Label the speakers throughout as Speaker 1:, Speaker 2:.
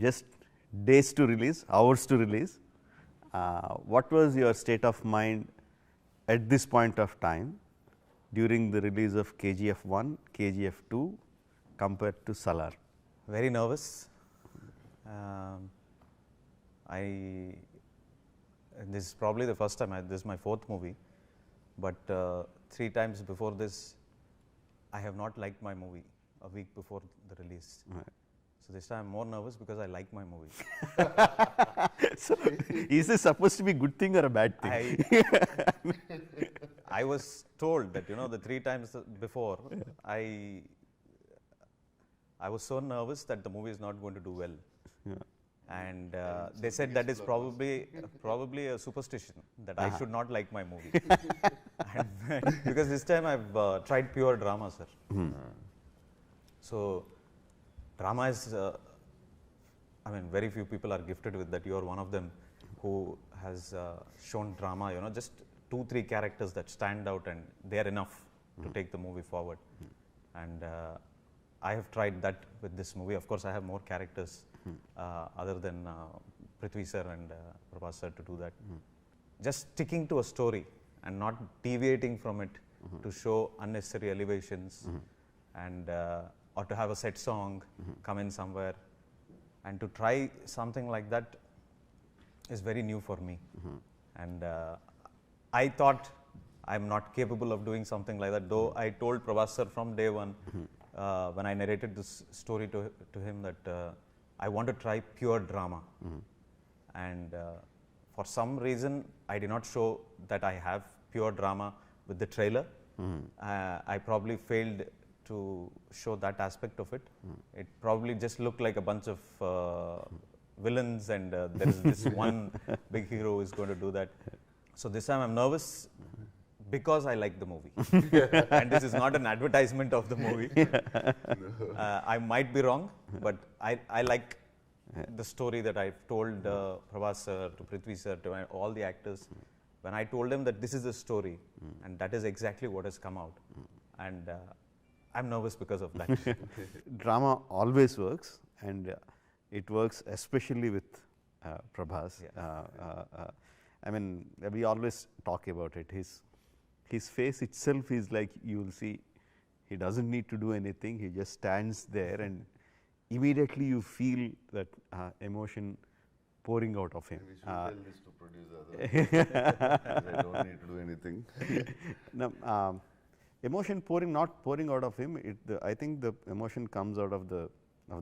Speaker 1: just days to release, hours to release. What was your state of mind at this point of time during the release of KGF 1, KGF 2 compared to Salaar?
Speaker 2: Very nervous. This is probably the first time, this is my fourth movie, but 3 times before this, I have not liked my movie a week before the release.
Speaker 1: Right.
Speaker 2: So this time I'm more nervous because I like my movie.
Speaker 1: So, is this supposed to be a good thing or a bad thing?
Speaker 2: I was told that, the 3 times before, I was so nervous that the movie is not going to do well.
Speaker 1: Yeah.
Speaker 2: And they said that is probably a superstition that I should not like my movie. Because this time I've tried pure drama, sir. So drama is, very few people are gifted with that. You are one of them who has shown drama, just 2-3 characters that stand out and they are enough to take the movie forward. And I have tried that with this movie. Of course, I have more characters other than Prithvi sir and Prabhas sir to do that. Just sticking to a story and not deviating from it to show unnecessary elevations and or to have a set song come in somewhere, and to try something like that is very new for me. And I thought I'm not capable of doing something like that, though I told Prabhas sir from day one when I narrated this story to him that I want to try pure drama. And for some reason I did not show that I have pure drama with the trailer. I probably failed to show that aspect of it. It probably just looked like a bunch of villains and there is this one big hero who is going to do that. So this time I'm nervous because I like the movie. And this is not an advertisement of the movie. I might be wrong, but I like the story that I've told Prabhas sir, to Prithvi sir, to all the actors. When I told them that this is the story, and that is exactly what has come out. And I'm nervous because of that.
Speaker 1: Drama always works, and it works especially with Prabhas. We always talk about it. His face itself is like, you will see, he doesn't need to do anything. He just stands there, and immediately you feel that emotion pouring out of him.
Speaker 3: We should tell this to producer. I don't need to do anything.
Speaker 1: Now, emotion not pouring out of him. I think the emotion comes out of the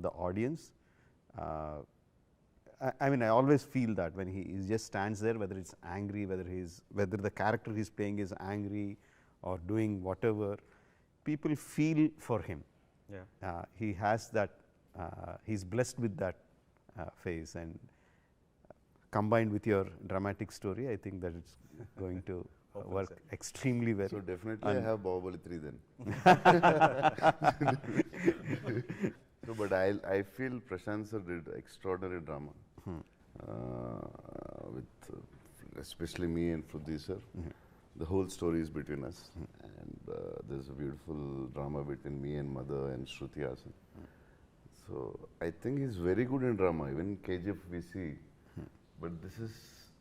Speaker 1: audience. I always feel that when he just stands there, whether it's angry, whether the character he's playing is angry or doing whatever, people feel for him.
Speaker 2: Yeah.
Speaker 1: He has that. He's blessed with that face, and combined with your dramatic story, I think that it's going to work extremely well.
Speaker 3: So definitely I have Bahubali 3 then. No, but I feel Prashanth sir did extraordinary drama with especially me and Prudhviraj sir. The whole story is between us, and there's a beautiful drama between me and Mother and Shruti Hasan. So I think he's very good in drama. Even KGF we see, but this is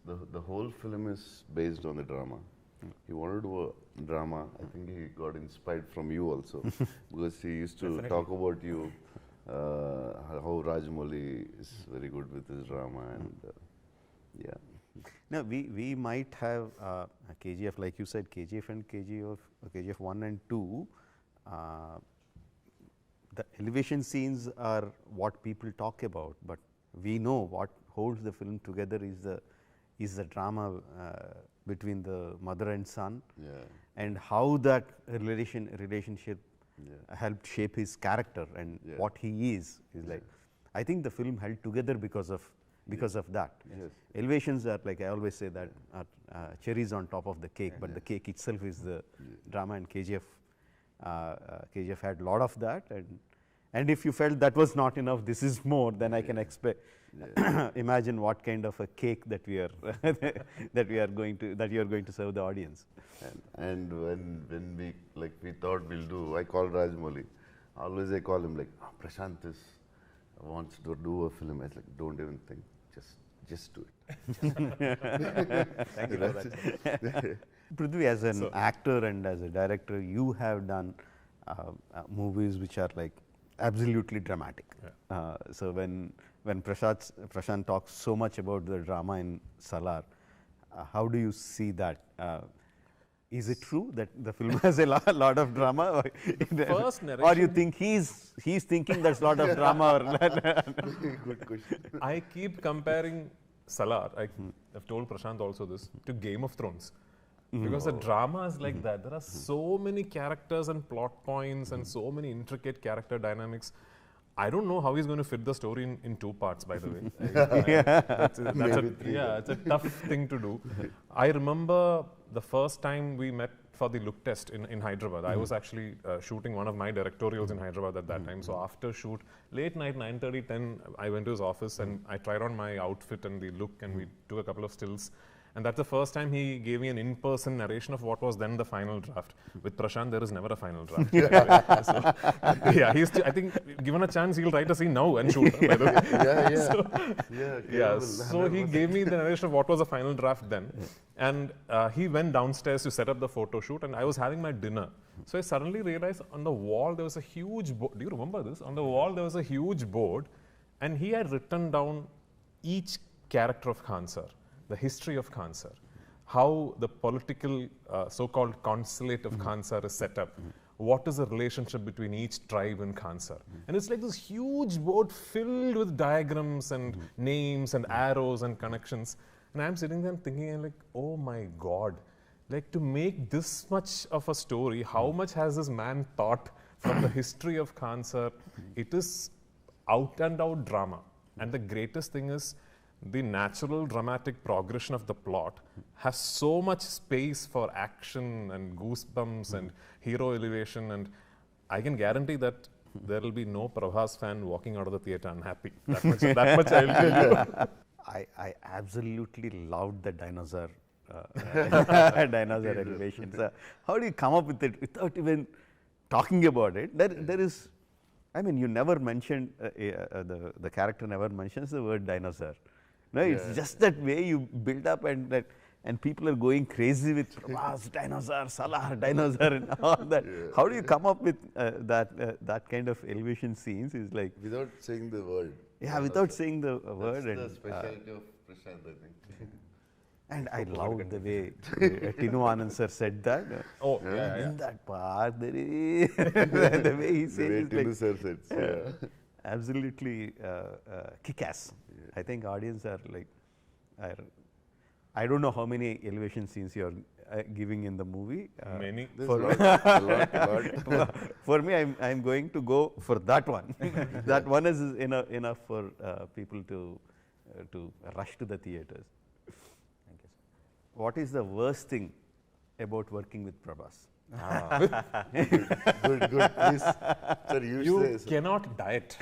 Speaker 3: the whole film is based on the drama. He wanted to do a drama. I think he got inspired from you also, because he used to talk about you, how Rajamouli is very good with his drama, and yeah.
Speaker 1: Now we might have KGF, like you said, KGF and KGF 1 and 2. The elevation scenes are what people talk about, but we know what holds the film together is the drama between the mother and son, and how that relationship helped shape his character and what he is like. I think the film held together because of that. Elevations are, like I always say, that are cherries on top of the cake, but the cake itself is the drama, and KGF had a lot of that, and if you felt that was not enough, this is more, then I can expect imagine what kind of a cake that we are that you are going to serve the audience.
Speaker 3: And when we thought we'll do, I called Rajamouli. Always I call him like, Prashanth is wants to do a film. I was like, don't even think, just do it.
Speaker 2: Thank you for that.
Speaker 1: Prithvi, as an actor and as a director, you have done movies which are like absolutely dramatic. So when Prashant talks so much about the drama in Salaar, how do you see that? Is it true that the film has a lot of drama,
Speaker 4: First
Speaker 1: or you think he's thinking there's a lot of drama?
Speaker 3: Good question.
Speaker 4: I keep comparing Salaar, I've told Prashant also this, to Game of Thrones. Because the drama is like that. There are so many characters and plot points and so many intricate character dynamics. I don't know how he's going to fit the story in 2 parts, by the way. It's a tough thing to do. I remember the first time we met for the look test in Hyderabad. I was actually shooting one of my directorials in Hyderabad at that time. So after shoot, late night, 9:30, 10, I went to his office and I tried on my outfit and the look, and we took a couple of stills. And that's the first time he gave me an in-person narration of what was then the final draft. With Prashant, there is never a final draft. I think given a chance, he'll write a scene now and shoot. By the way. So he gave me the narration of what was the final draft then. And he went downstairs to set up the photo shoot, and I was having my dinner. So I suddenly realized on the wall there was a huge board. Do you remember this? On the wall there was a huge board, and he had written down each character of Khan Sir. The history of Khan Sir, how the political so-called consulate of Khan Sir is set up, what is the relationship between each tribe in Khan Sir. And it's like this huge board filled with diagrams and names and arrows and connections. And I'm sitting there and thinking, I'm like, oh my God, like to make this much of a story, how much has this man thought from the history of Khan Sir? It is out and out drama. And the greatest thing is, the natural dramatic progression of the plot has so much space for action and goosebumps and hero elevation, and I can guarantee that there will be no Prabhas fan walking out of the theatre unhappy. That much I'll tell you.
Speaker 1: I absolutely loved the dinosaur dinosaur elevations. How do you come up with it without even talking about it? There is, I mean, you never mentioned, the character never mentions the word dinosaur. No, it's just that way you build up, and people are going crazy with Prabhas, dinosaur, Salaar, dinosaur, and all that. How do you come up with that kind of elevation scenes? Is like
Speaker 3: without saying the word.
Speaker 1: Yeah, without saying the word.
Speaker 3: That's the specialty of Prashant, I think.
Speaker 1: And I loved the way Tinu Anand sir said that. In that part, there is the way he says it.
Speaker 3: Tinu sir said.
Speaker 1: Absolutely kick-ass. I think audience are like, I don't know how many elevation scenes you are giving in the movie.
Speaker 4: Many.
Speaker 3: A lot.
Speaker 1: For me, I'm going to go for that one. That one is enough for people to rush to the theaters. Thank you, sir. What is the worst thing about working with Prabhas?
Speaker 3: Good. Please, sir,
Speaker 4: you cannot diet.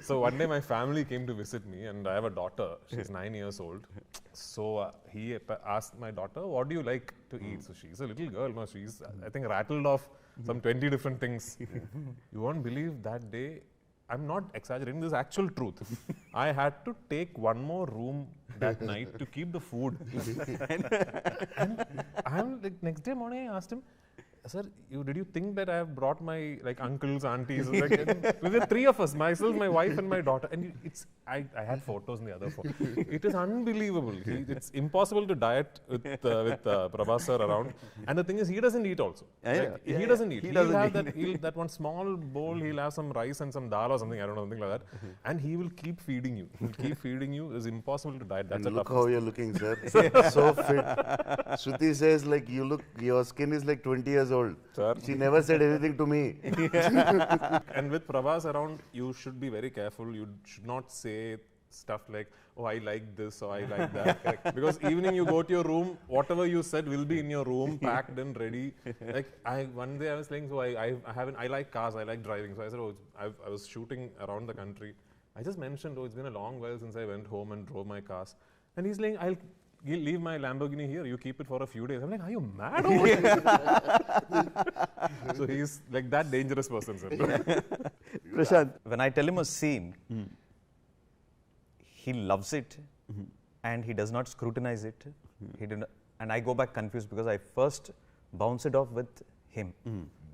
Speaker 4: So one day my family came to visit me, and I have a daughter. She's 9 years old. So he asked my daughter, "What do you like to eat?" So she's a little girl. No, she's I think rattled off some 20 different things. You won't believe that day. I'm not exaggerating, this is actual truth. I had to take one more room that night to keep the food. and I'm like, next day morning I asked him, "Sir, did you think that I have brought my uncles, aunties?" There were 3 of us, myself, my wife and my daughter. And I had photos in the other phone. It is unbelievable. It's impossible to diet with Prabhas sir around. And the thing is, he doesn't eat also. He doesn't eat. He'll have that one small bowl, he'll have some rice and some dal or something, I don't know, something like that. And he will keep feeding you. He'll keep feeding you. It's impossible to diet. That's
Speaker 3: and look how you're looking, sir. So fit. Shruti says, like, your skin is like 20 years old.
Speaker 4: Sir.
Speaker 3: She never said anything to me.
Speaker 4: And with Prabhas around, you should be very careful. You should not say stuff like, "Oh, I like this," or "I like that." Because evening you go to your room, whatever you said will be in your room, packed and ready. Like one day I was saying, so I like cars, I like driving. So I said, I was shooting around the country. I just mentioned, it's been a long while since I went home and drove my cars. And he's like, leave my Lamborghini here, you keep it for a few days. I'm like, are you mad or what? So he's like that dangerous person, sir.
Speaker 1: Prashant.
Speaker 2: When I tell him a scene, he loves it and he does not scrutinize it. He did not, and I go back confused because I first bounce it off with him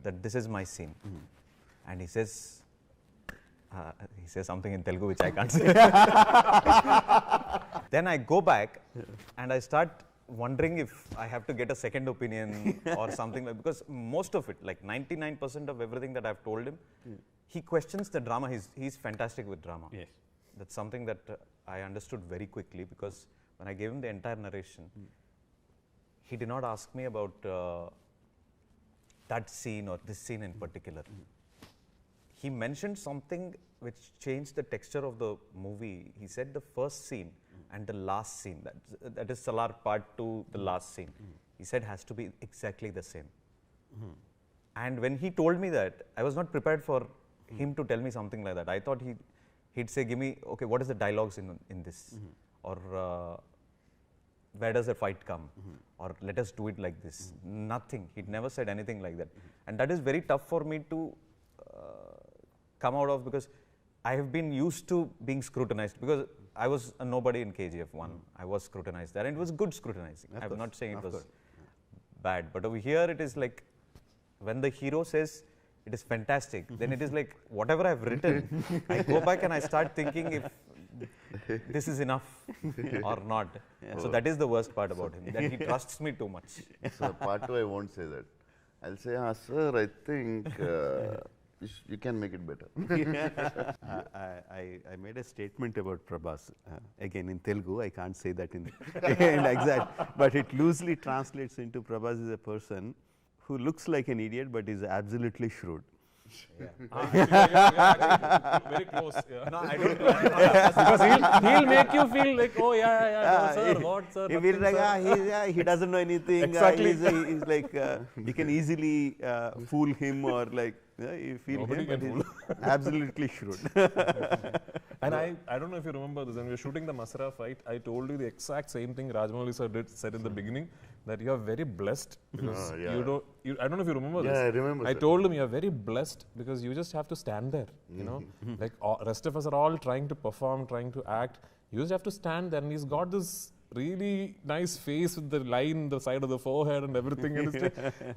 Speaker 2: that this is my scene. And he says something in Telugu which I can't say. Then I go back and I start wondering if I have to get a second opinion or something, because most of it, like 99% of everything that I've told him, he questions the drama. He's fantastic with drama.
Speaker 1: Yes.
Speaker 2: That's something that I understood very quickly, because when I gave him the entire narration, he did not ask me about that scene or this scene in particular. He mentioned something which changed the texture of the movie. He said the first scene and the last scene, that is Salaar part 2, the last scene, he said has to be exactly the same. And when he told me that, I was not prepared for him to tell me something like that. I thought he'd say, give me, okay, what is the dialogues in this? Or where does the fight come? Or let us do it like this. Nothing. He'd never said anything like that. And that is very tough for me to come out of, because I have been used to being scrutinized, because I was a nobody in KGF1. I was scrutinized there, and it was good scrutinizing. I'm not saying it was bad, but over here it is like, when the hero says it is fantastic, then it is like, whatever I've written, I go back and I start thinking if this is enough or not. So that is the worst part about him, that he trusts me too much.
Speaker 3: So part 2, I won't say that. I'll say, sir, I think you can make it better.
Speaker 1: I made a statement about Prabhas. Again, in Telugu, I can't say that in exact, but it loosely translates into Prabhas is a person who looks like an idiot but is absolutely shrewd.
Speaker 4: Very close. Yeah. No, I don't. Because he'll make you feel like, oh no, sir, what, sir?
Speaker 1: He will like, he doesn't know anything.
Speaker 4: Exactly.
Speaker 1: He's like, you can easily fool him, or like, you feel
Speaker 4: Nobody
Speaker 1: him,
Speaker 4: can
Speaker 1: but he's absolutely shrewd.
Speaker 4: And I don't know if you remember this, when we were shooting the Masra fight, I told you the exact same thing Rajamouli sir said in the beginning, that you are very blessed because I don't know if you remember this.
Speaker 3: Yeah, I remember.
Speaker 4: I told him you are very blessed because you just have to stand there, you know, like rest of us are all trying to perform, trying to act. You just have to stand there, and he's got this really nice face with the line, the side of the forehead and everything. And it's like,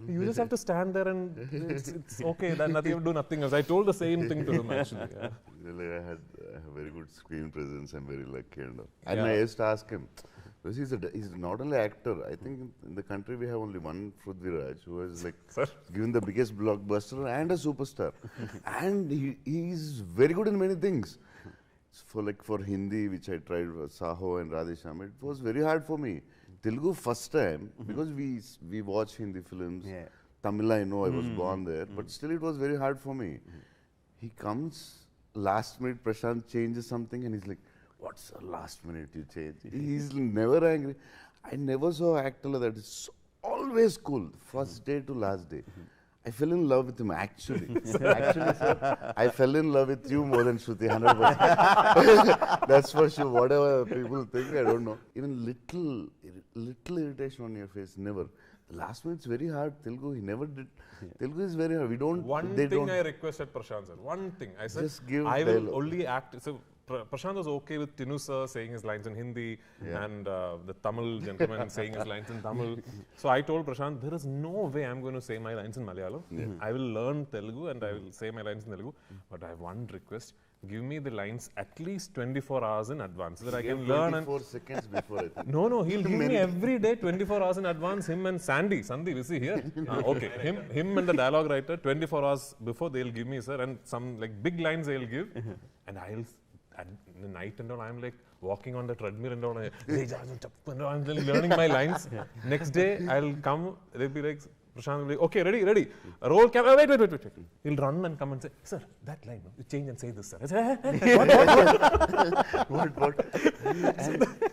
Speaker 4: you just have to stand there and it's okay, then nothing, you have to do nothing else. I told the same thing to him actually. Yeah.
Speaker 3: Really, I have very good screen presence. I'm very lucky. And I used to ask him, because he's not only actor. I think in the country we have only one Prudhviraj who has like given the biggest blockbuster and a superstar. And he's very good in many things. For Hindi, which I tried, Saho and Radhesham, it was very hard for me. Telugu first time, because we watch Hindi films. Tamil, I know I was born there, but still it was very hard for me. He comes, last minute Prashanth changes something, and he's like, what's the last minute you change? He's never angry. I never saw an actor like that. It's always cool, first day to last day. I fell in love with him, actually. Actually, sir, I fell in love with you more than Shruti, 100%. That's for sure. Whatever people think, I don't know. Even little irritation on your face, never. The last minute's very hard. Telugu, he never did. Telugu is very hard.
Speaker 4: One thing I requested Prashanth sir. One thing. I said, I will only act. So Prashanth was okay with Tinu sir saying his lines in Hindi and the Tamil gentleman saying his lines in Tamil. So I told Prashanth, there is no way I'm going to say my lines in Malayalam. I will learn Telugu and I will say my lines in Telugu. But I have one request. Give me the lines at least 24 hours in advance so that I can learn.
Speaker 3: 24 seconds before, I think.
Speaker 4: No, he'll give me every day 24 hours in advance. Him and Sandeep, is he here? Okay, him and the dialogue writer, 24 hours before they'll give me, sir, and some like big lines they'll give, and I'll. At the night and all, I'm like walking on the treadmill and all. I'm learning my lines. Next day, I'll come. They'll be like, Prashanth will be like, okay, ready. Roll camera. Wait. He'll run and come and say, sir, that line, you change and say this, sir. I say,
Speaker 3: what?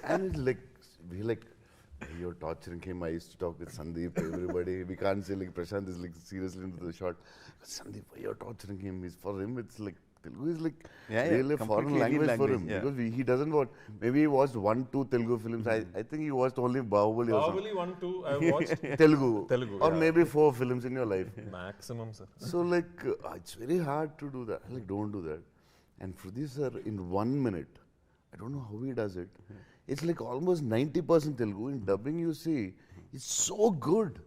Speaker 3: And it's like, we like You're torturing him. I used to talk with Sandeep, everybody. We can't say like Prashant is like seriously into the shot. Sandeep, why you're torturing him? For him, it's like Telugu is like really a foreign language for him because he doesn't watch. Maybe he watched 1-2 Telugu films. I think he watched only Bahubali.
Speaker 4: Bahubali 1-2. I watched
Speaker 3: Telugu, or
Speaker 4: yeah.
Speaker 3: maybe 4 films in your life.
Speaker 4: Maximum, sir.
Speaker 3: So like it's very hard to do that. Like don't do that. And Prudhviraj sir, in 1 minute, I don't know how he does it. It's like almost 90% Telugu. In dubbing, you see, it's so good.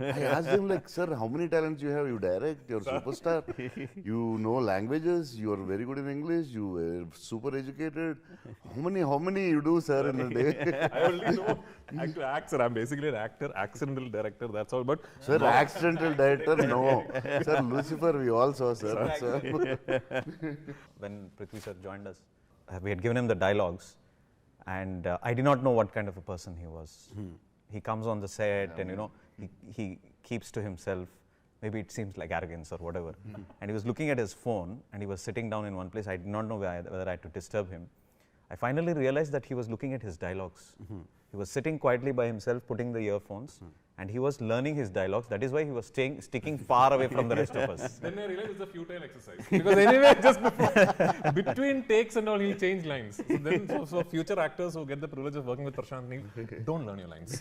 Speaker 3: I asked him like, sir, how many talents you have? You direct, you're a superstar, you know languages, you are very good in English, you are super educated. How many you do, sir, in a day?
Speaker 4: I only know to act, sir. I'm basically an actor, accidental director, that's all. But
Speaker 3: sir, accidental director, no. Sir, Lucifer, we all saw, sir.
Speaker 2: When Prithvi sir joined us, we had given him the dialogues, and I did not know what kind of a person he was. He comes on the set and, you know, he keeps to himself. Maybe it seems like arrogance or whatever. And he was looking at his phone and he was sitting down in one place. I did not know whether I had to disturb him. I finally realized that he was looking at his dialogues. He was sitting quietly by himself, putting the earphones, and he was learning his dialogues. That is why he was sticking far away from the rest of us.
Speaker 4: then I realized it's a futile exercise. Because anyway, just before, between takes and all, he'll change lines. So then, so future actors who get the privilege of working with Prashanth Nee, don't learn your lines.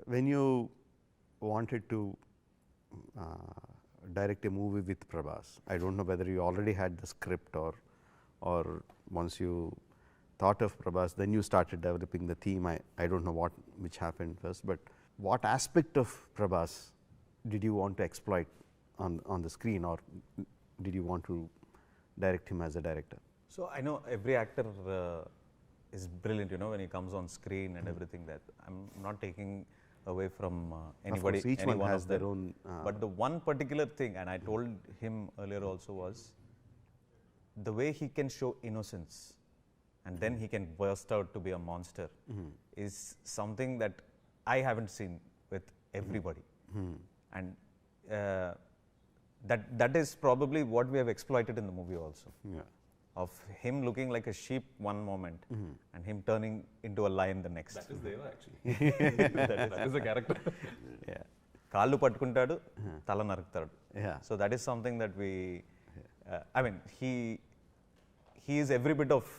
Speaker 1: When you wanted to direct a movie with Prabhas, I don't know whether you already had the script or once you thought of Prabhas, then you started developing the theme. I don't know which happened first, but what aspect of Prabhas did you want to exploit on the screen, or did you want to direct him as a director?
Speaker 2: So I know every actor is brilliant, you know, when he comes on screen and everything. That I'm not taking away from anybody.
Speaker 1: Of course, each one has their own.
Speaker 2: But the one particular thing, and I told him earlier also, was the way he can show innocence and then he can burst out to be a monster is something that I haven't seen with everybody. And that is probably what we have exploited in the movie also. Of him looking like a sheep one moment and him turning into a lion the next.
Speaker 4: That is Deva actually. that is a character.
Speaker 2: Kaallu pattukuntadu, tala naruktadu. So that is something that we, I mean, he is every bit of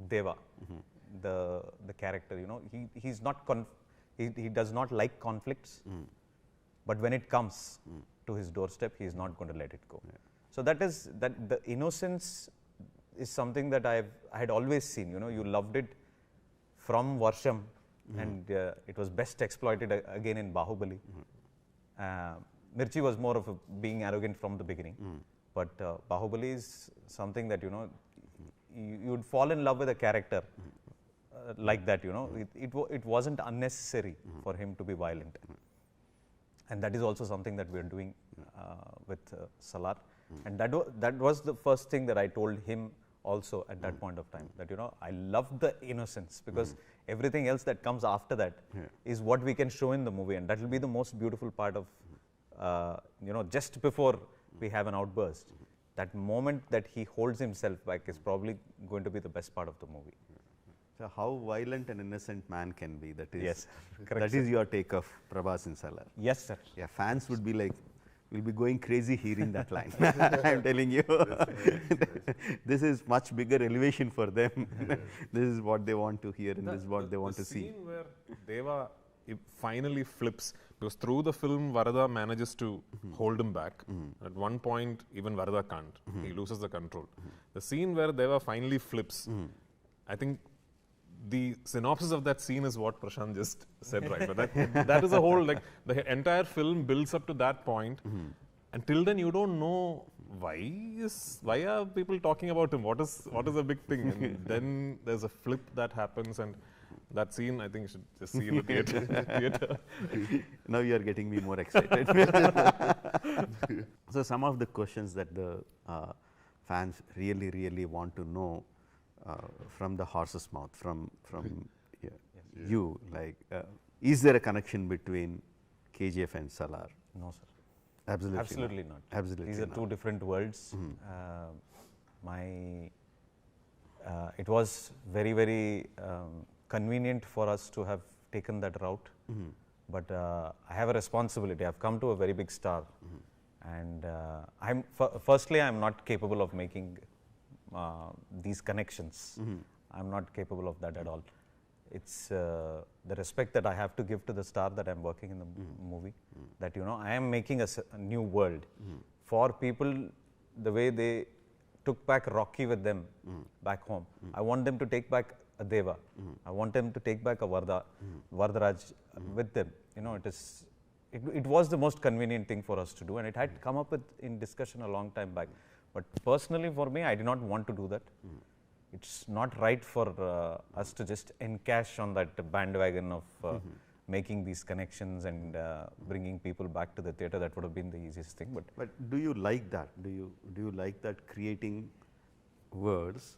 Speaker 2: Deva, the character, you know. He's not, he does not like conflicts, but when it comes to his doorstep, he is not going to let it go. So that is, that the innocence is something that I had always seen, you know. You loved it from Varsham, and it was best exploited again in Bahubali. Mirchi was more of being arrogant from the beginning, but Bahubali is something that, you know, you would fall in love with a character like that, you know. It wasn't unnecessary for him to be violent. And that is also something that we are doing with Salaar. And that was the first thing that I told him also at that point of time, that, you know, I love the innocence, because everything else that comes after that is what we can show in the movie, and that will be the most beautiful part of, you know, just before we have an outburst. That moment that he holds himself back is probably going to be the best part of the movie.
Speaker 1: So how violent an innocent man can be, that is,
Speaker 2: yes,
Speaker 1: correct, that is your take of Prabhas in Salaar.
Speaker 2: Yes, sir.
Speaker 1: Yeah, fans would be like, will be going crazy hearing that line. I'm telling you. This is much bigger elevation for them. This is what they want to hear, and this is what they want to see.
Speaker 4: The scene where Deva finally flips, because through the film Varada manages to hold him back. At one point even Varada can't. He loses the control. The scene where Deva finally flips, I think the synopsis of that scene is what Prashanth just said, right? But that is a whole, like, the entire film builds up to that point. Until then, you don't know why are people talking about him? What is the big thing? And then there's a flip that happens, and that scene, I think you should just see in the theater.
Speaker 1: Now you are getting me more excited. So some of the questions that the fans really want to know from the horse's mouth, from you, like, is there a connection between KGF and Salaar?
Speaker 2: No, sir.
Speaker 1: Absolutely
Speaker 2: not.
Speaker 1: Absolutely
Speaker 2: These are
Speaker 1: not.
Speaker 2: two different worlds. It was very convenient for us to have taken that route. But I have a responsibility. I've come to a very big star, and firstly, I'm not capable of making these connections. I'm not capable of that at all. It's the respect that I have to give to the star that I'm working in the movie. That I am making a new world for people. The way they took back Rocky with them back home, I want them to take back a Deva. I want them to take back a Vardharaj with them. It was the most convenient thing for us to do, and it had come up in discussion a long time back. But personally, for me, I did not want to do that. It's not right for us to just encash on that bandwagon of making these connections and bringing people back to the theatre. That would have been the easiest thing.
Speaker 1: But do you like that? Do you like that, creating words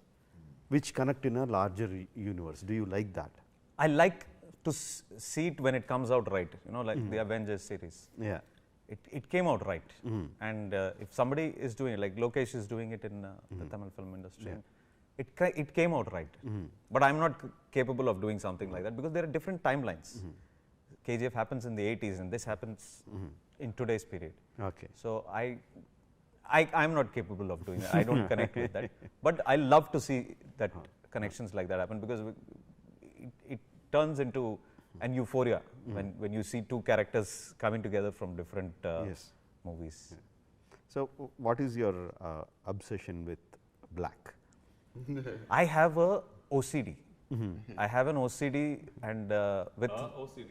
Speaker 1: which connect in a larger universe? Do you like that?
Speaker 2: I like to see it when it comes out right. Like the Avengers series.
Speaker 1: Yeah.
Speaker 2: It came out right. And if somebody is doing it, like Lokesh is doing it in the Tamil film industry, it came out right. But I'm not capable of doing something like that because there are different timelines. KGF happens in the 80s and this happens in today's period.
Speaker 1: Okay.
Speaker 2: So I'm not capable of doing that. I don't connect with that. But I love to see that connections like that happen because it turns into an euphoria when you see two characters coming together from different movies.
Speaker 1: Yeah. So, what is your obsession with black?
Speaker 2: I have a OCD. I have an OCD and with
Speaker 4: OCD.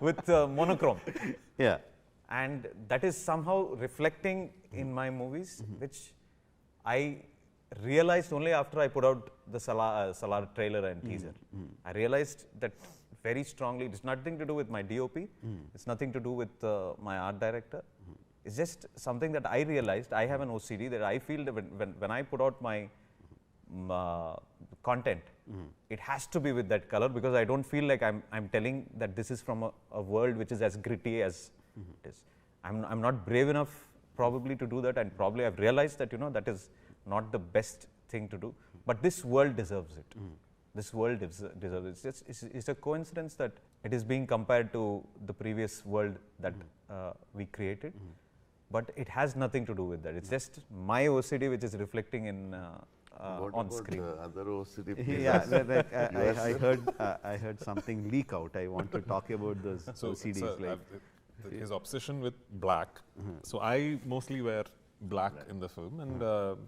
Speaker 2: with monochrome.
Speaker 1: Yeah.
Speaker 2: And that is somehow reflecting in my movies, which I realized only after I put out the Salaar trailer and teaser. I realized that very strongly. It's nothing to do with my DOP. It's nothing to do with my art director. It's just something that I realized. I have an OCD that I feel that when I put out my content, it has to be with that color because I don't feel like I'm telling that this is from a world which is as gritty as it is. I'm not brave enough probably to do that, and probably I've realized that that is not the best thing to do. But this world deserves it. This world deserves it. It's a coincidence that it is being compared to the previous world that we created. But it has nothing to do with that. It's just my OCD which is reflecting in on screen.
Speaker 3: Other OCD
Speaker 1: Yeah, I heard something leak out. I want to talk about those OCDs.
Speaker 4: So, his obsession with black. So I mostly wear black in the film, and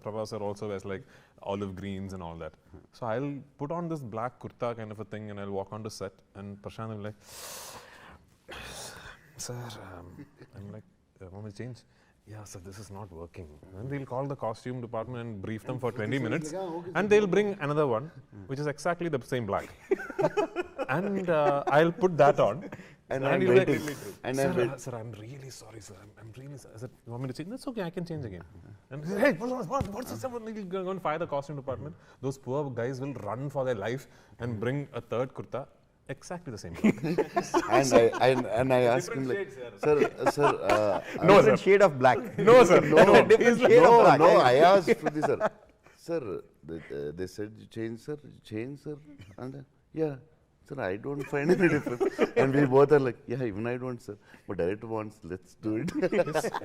Speaker 4: Prabhas sir also wears like olive greens and all that. So I'll put on this black kurta kind of a thing, and I'll walk onto set, and Prashanth will be like, "Sir," I'm like, "Want me to change?" "Yeah, sir, this is not working." And they'll call the costume department and brief them for 20 minutes, and they'll bring another one, which is exactly the same black. And I'll put that on.
Speaker 3: And
Speaker 4: And
Speaker 3: I'm
Speaker 4: he'll be
Speaker 3: waiting.
Speaker 4: like,
Speaker 3: And
Speaker 4: sir, I'm really sorry, sir. I'm really sorry. I said, "You want me to change?" "That's okay, I can change again." And he said, "Hey, what's this? He'll go and fire the costume department. Those poor guys will run for their life and bring a third kurta, exactly the same.
Speaker 3: and I asked him like, sir,
Speaker 1: No, different shade of black.
Speaker 4: No, sir.
Speaker 1: Different shade of black.
Speaker 3: I asked Prudhviraj, sir, they said you change, sir, and yeah. Sir, I don't find any difference. And we both are like, yeah, even I don't, sir. But director wants, let's do it.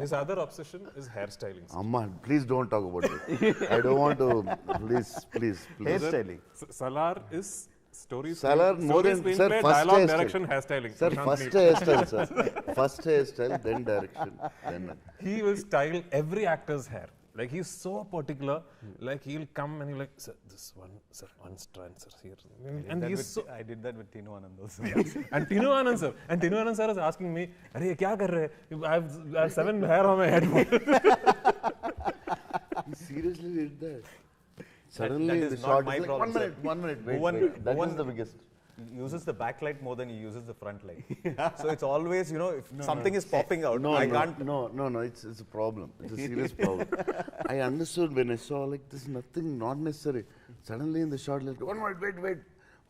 Speaker 4: His other obsession is hairstyling.
Speaker 3: Amma, please don't talk about it. I don't want to, please.
Speaker 1: Hairstyling.
Speaker 4: Salaar is story,
Speaker 3: Salaar, more than, sir,
Speaker 4: screenplay,
Speaker 3: first
Speaker 4: dialogue,
Speaker 3: hairstyle.
Speaker 4: direction, hairstyling.
Speaker 3: Sir,
Speaker 4: Prashanth
Speaker 3: first
Speaker 4: Nee.
Speaker 3: hairstyle, sir. First hairstyle, then direction, then.
Speaker 4: He will style every actor's hair. Like, he's so particular. Like, he'll come and he'll like, "Sir, this one, sir, one strand, sir, here." And he's so.
Speaker 2: I did that with Tinu Anand also.
Speaker 4: And Tinu Anand sir is asking me, "Arey, kya kar rahe? I have 7 hair on my head."
Speaker 3: He seriously did that.
Speaker 2: That
Speaker 3: Suddenly,
Speaker 2: is
Speaker 3: the
Speaker 2: not
Speaker 3: shot
Speaker 2: my
Speaker 3: is like,
Speaker 2: problem, sir.
Speaker 3: one minute,
Speaker 2: Bhuvan-
Speaker 3: wait. That
Speaker 2: Bhuvan-
Speaker 3: is the biggest.
Speaker 2: He uses the backlight more than he uses the front light. So it's always, if something is popping out, I can't.
Speaker 3: No, it's a problem. It's a serious problem. I understood when I saw like this, nothing, not necessary. Suddenly in the shot, like, one minute, wait.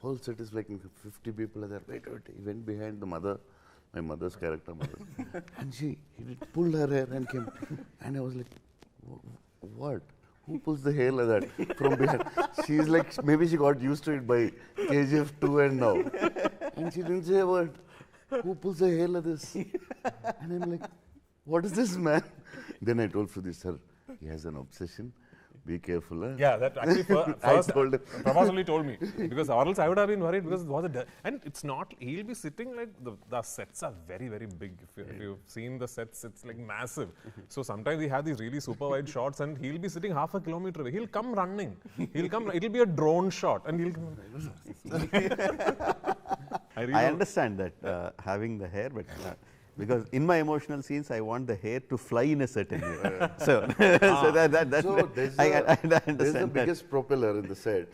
Speaker 3: Whole set is like 50 people are there. Wait. He went behind the mother, my mother's character mother. And he pulled her hair and came. And I was like, what? who pulls the hair like that from behind? She's like, maybe she got used to it by KGF 2 and now. And she didn't say a word. Who pulls the hair like this? And I'm like, what is this, man? Then I told Prudhviraj, sir, he has an obsession. Be careful. Huh?
Speaker 4: Yeah, that actually
Speaker 3: I
Speaker 4: first
Speaker 3: told him.
Speaker 4: Prabhas only told me, because or else I would have been worried, because it was and it's not, he'll be sitting like, the sets are very, very big. If you've seen the sets, it's like massive. So sometimes we have these really super wide shots and he'll be sitting half a kilometer away. He'll come running. It'll be a drone shot and he'll come.
Speaker 1: I understand that having the hair, but because in my emotional scenes, I want the hair to fly in a certain way. So I understand
Speaker 3: there's the
Speaker 1: that.
Speaker 3: biggest propeller in the set.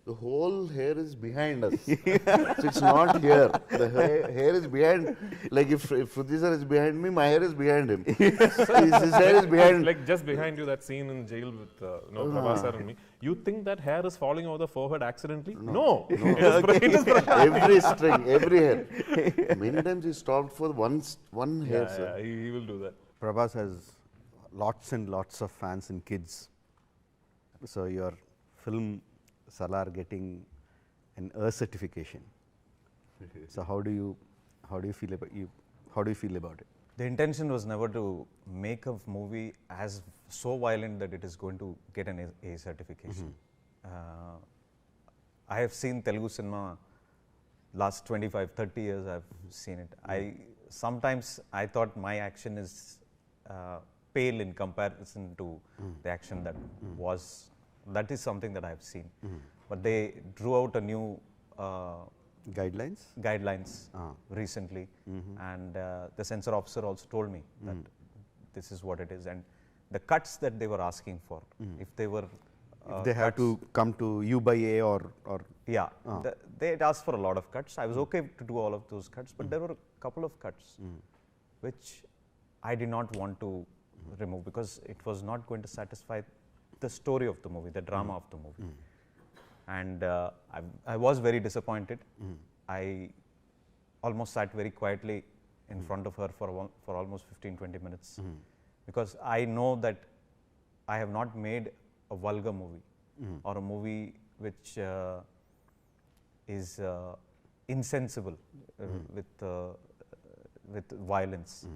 Speaker 3: The whole hair is behind us. So it's not here. The hair is behind. Like if Prudhviraj is behind me, my hair is behind him. His hair is behind.
Speaker 4: Like just behind you, that scene in jail with Prabhas sir and me. You think that hair is falling over the forehead accidentally? No. It is
Speaker 3: Every string, every hair. Many times he stopped for one hair, sir.
Speaker 4: Yeah, he will do that.
Speaker 1: Prabhas has lots and lots of fans and kids. So your film Salaar getting an certification. So how do you feel about it?
Speaker 2: The intention was never to make a movie as so violent that it is going to get an A certification. I have seen Telugu cinema last 25, 30 years. I've seen it. Sometimes I thought my action is pale in comparison to the action that was. That is something that I have seen. But they drew out a new guidelines recently, and the censor officer also told me that this is what it is, and the cuts that they were asking for, if they were
Speaker 1: they have to come to you by A or
Speaker 2: yeah, they had asked for a lot of cuts. I was okay to do all of those cuts, but there were a couple of cuts which I did not want to remove, because it was not going to satisfy the story of the movie, the drama of the movie. And I was very disappointed. I almost sat very quietly in front of her for almost 15-20 minutes, because I know that I have not made a vulgar movie or a movie which is insensible with violence.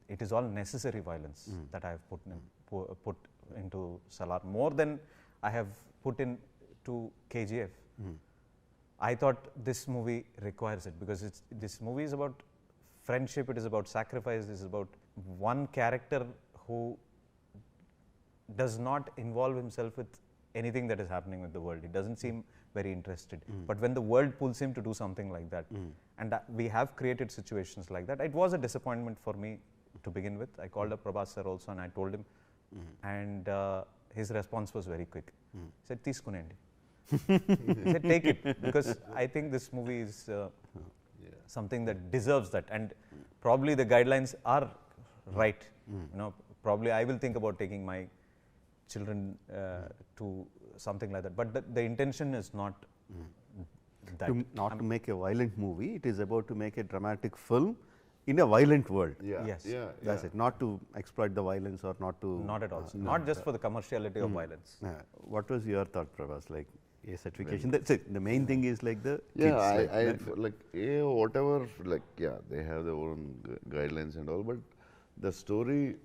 Speaker 2: It is all necessary violence that I have put into Salaar, more than I have put into KGF. I thought this movie requires it, because this movie is about friendship, it is about sacrifice, it is about one character who does not involve himself with anything that is happening with the world. He doesn't seem very interested. But when the world pulls him to do something like that, and we have created situations like that, it was a disappointment for me to begin with. I called up Prabhas sir also and I told him, and his response was very quick. He said, "Teeskunandi." He said, "Take it," because I think this movie is something that deserves that, and probably the guidelines are right. Probably I will think about taking my children to something like that, but the intention is not that.
Speaker 1: To make a violent movie, it is about to make a dramatic film in a violent world.
Speaker 2: Yes.
Speaker 1: That's it. Not to exploit the violence or not to.
Speaker 2: Not at all. Not just for the commerciality of violence.
Speaker 1: What was your thought, Prabhas? Like A certification. That's it. The main thing is like the
Speaker 3: yeah,
Speaker 1: kids.
Speaker 3: like A or whatever. Like they have their own guidelines and all, but the story,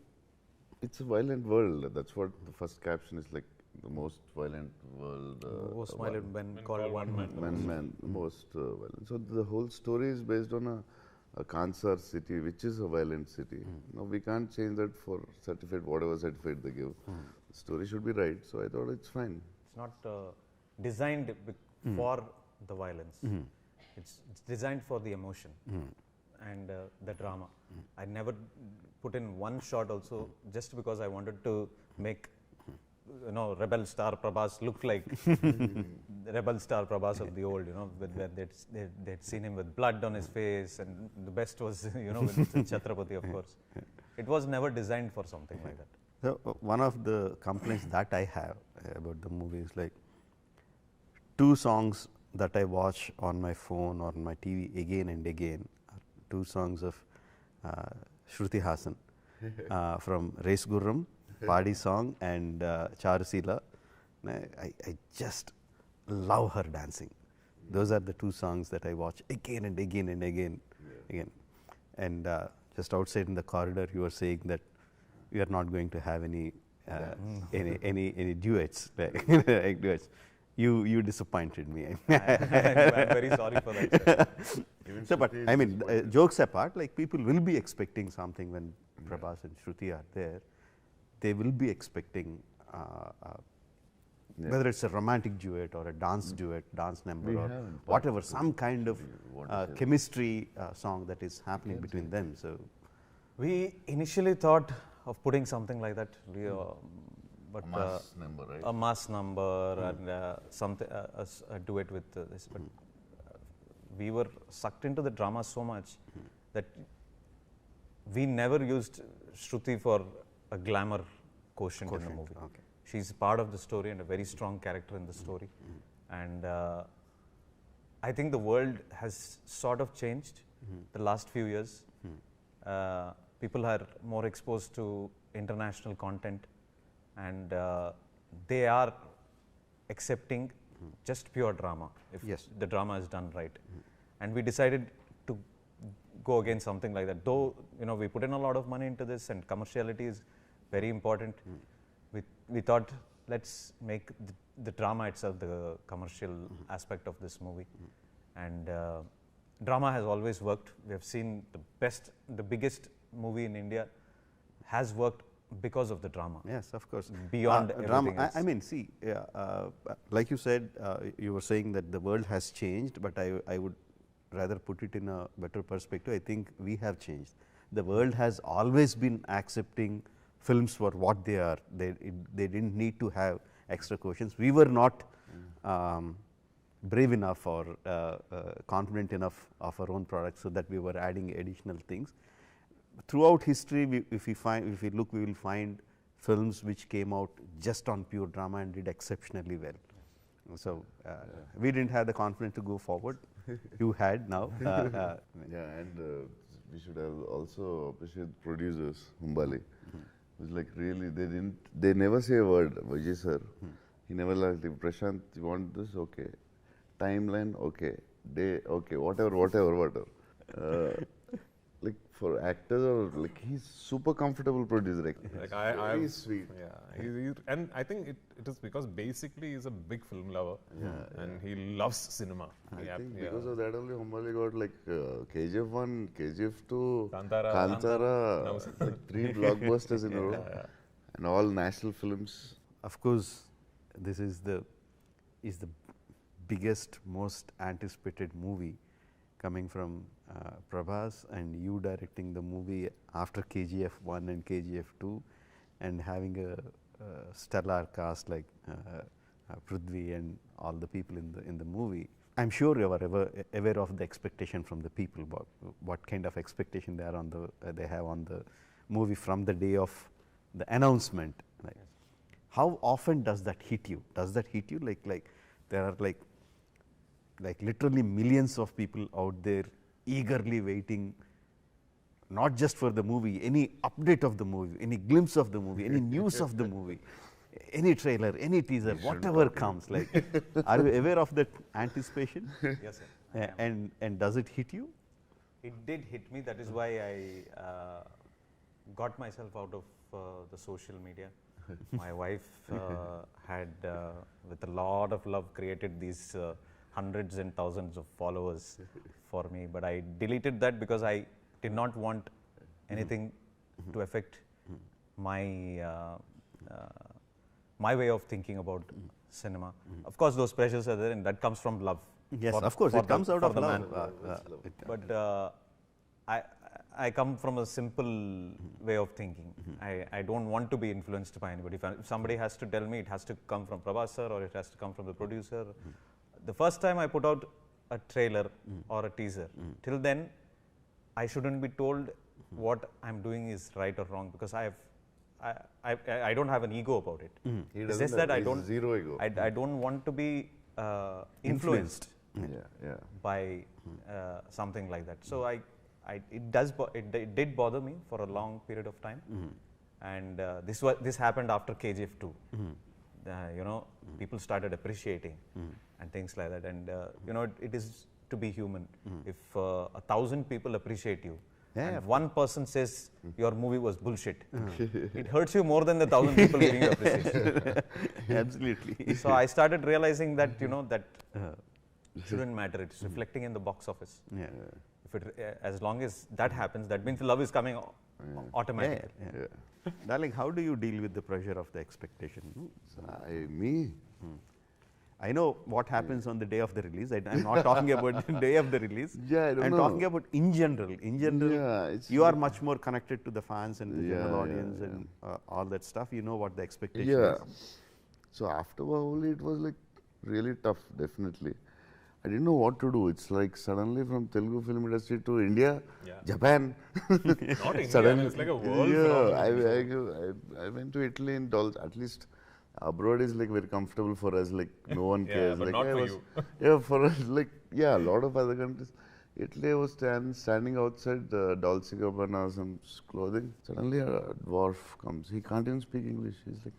Speaker 3: it's a violent world. That's what the first caption is like. The most violent world.
Speaker 2: Most violent men called one man.
Speaker 3: Most violent. So the whole story is based on a Kansar city, which is a violent city. No, we can't change that for certificate, whatever certificate they give. The story should be right. So I thought it's fine.
Speaker 2: It's not designed for the violence. It's designed for the emotion and the drama. I never put in one shot also just because I wanted to make rebel star Prabhas look like the rebel star Prabhas of the old, where they'd seen him with blood on his face, and the best was, with Chhatrapati, of course. It was never designed for something like that.
Speaker 1: So, one of the complaints that I have about the movie is like 2 songs that I watch on my phone or on my TV again and again are 2 songs of Shruti Haasan from Race Gurram Party Song and Charusila. I just love her dancing. Those are the two songs that I watch again and again and again. And just outside in the corridor, you were saying that we are not going to have any duets, like duets. You disappointed me.
Speaker 2: I'm very sorry for that, sir.
Speaker 1: So, but I mean, jokes apart, like people will be expecting something when Prabhas and Shruti are there. They will be expecting whether it's a romantic duet or a dance duet, dance number, or whatever, some kind of chemistry song that is happening between them. So,
Speaker 2: we initially thought of putting something like that, but
Speaker 3: A mass number, right?
Speaker 2: a mass number and something a duet with this. But we were sucked into the drama so much that we never used Shruti for a glamour quotient in the movie.
Speaker 1: Okay.
Speaker 2: She's part of the story and a very strong character in the story. And I think the world has sort of changed the last few years. People are more exposed to international content, and they are accepting just pure drama if the drama is done right. And we decided to go against something like that. Though we put in a lot of money into this, and commerciality is very important. We thought, let's make the drama itself the commercial aspect of this movie. And drama has always worked. We have seen the biggest movie in India has worked because of the drama.
Speaker 1: yes, of course.
Speaker 2: Beyond
Speaker 1: drama.
Speaker 2: everything else.
Speaker 1: I mean, see, like you said, you were saying that the world has changed, but I would rather put it in a better perspective. I think we have changed. The world has always been accepting films for what they are. They didn't need to have extra quotients. We were not brave enough or confident enough of our own products, so that we were adding additional things. Throughout history, if we look, we will find films which came out just on pure drama and did exceptionally well. So we didn't have the confidence to go forward. You had now.
Speaker 3: Yeah, and we should have also appreciate producers, Humbali. It's like really, they never say a word. Vijay sir, he never like, Prashanth, you want this? Okay. Timeline? Okay. Day? Okay. Whatever. Like for actors, or like he's super comfortable producer. Like very sweet.
Speaker 4: Yeah, and I think it is because basically he's a big film lover, and he loves cinema.
Speaker 3: I think because of that only Humbali got like KGF 1, KGF 2,
Speaker 4: Kantara.
Speaker 3: like 3 blockbusters in a row, and all national films.
Speaker 1: Of course, this is the biggest, most anticipated movie coming from Prabhas, and you directing the movie after KGF 1 and KGF 2, and having a stellar cast like Prudhvi and all the people in the movie. I'm sure you are aware of the expectation from the people, what kind of expectation they have on the movie from the day of the announcement. Like, how often does that hit you? Does that hit you like there are like literally millions of people out there eagerly waiting, not just for the movie, any update of the movie, any glimpse of the movie, any news of the movie, any trailer, any teaser, whatever comes. Like, are you aware of that anticipation?
Speaker 2: Yes, sir.
Speaker 1: And does it hit you?
Speaker 2: It did hit me. That is why I got myself out of the social media. My wife had, with a lot of love, created these hundreds and thousands of followers for me, but I deleted that because I did not want anything to affect my my way of thinking about cinema. Of course, those pressures are there, and that comes from love.
Speaker 1: Yes, of course, it comes out of love.
Speaker 2: But I come from a simple way of thinking. I don't want to be influenced by anybody. If somebody has to tell me, it has to come from Prabhas sir, or it has to come from the producer. The first time I put out a trailer or a teaser, till then I shouldn't be told what I'm doing is right or wrong, because I don't have an ego about it. It's just that I don't
Speaker 3: zero ego.
Speaker 2: I don't want to be influenced by something like that. So it did bother me for a long period of time, And this happened after KGF 2. You know, people started appreciating and things like that. And you know, it is to be human. If 1,000 people appreciate you, and one person says your movie was bullshit, it hurts you more than the 1,000 people giving you appreciation.
Speaker 1: Absolutely.
Speaker 2: So I started realizing that, you know, that shouldn't matter. It's reflecting in the box office.
Speaker 1: Yeah.
Speaker 2: If it, as long as that happens, that means love is coming automatically.
Speaker 1: Darling, how do you deal with the pressure of the expectation?
Speaker 3: Me?
Speaker 1: I know what happens on the day of the release. I'm not talking about the day of the release.
Speaker 3: Yeah, I don't
Speaker 1: I'm
Speaker 3: know.
Speaker 1: talking about in general. In general,
Speaker 3: Yeah,
Speaker 1: you are much more connected to the fans and the general audience and all that stuff. You know what the expectation is.
Speaker 3: So after Bahubali, it was like really tough, definitely. I didn't know what to do. It's like suddenly from Telugu film industry to India, Japan.
Speaker 4: Not India, I mean, it's like a world phenomenon.
Speaker 3: I went to Italy and at least abroad is like very comfortable for us, like no one cares.
Speaker 4: But
Speaker 3: like,
Speaker 4: not for you.
Speaker 3: Yeah, for us, like, a lot of other countries. Italy, I was standing outside Dolce & Gabbana, some clothing. Suddenly a dwarf comes. He can't even speak English. He's like,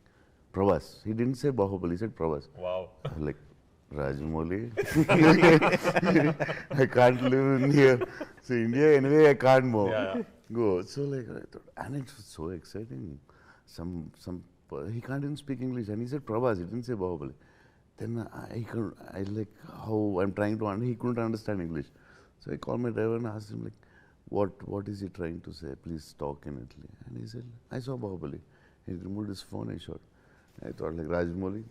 Speaker 3: Prabhas. He didn't say Bahubali, he said Prabhas.
Speaker 4: Wow.
Speaker 3: I was like, Rajamouli. I can't live in here. So India, anyway, I can't move. Go. So like, I thought, and it was so exciting. He can't even speak English, and he said Prabhas. He didn't say Bahubali. Then I like how I'm trying to he couldn't understand English. So I called my driver and asked him like, what is he trying to say? Please talk in Italy. And he said, I saw Bahubali. He removed his phone. I shot. I thought like Rajamouli.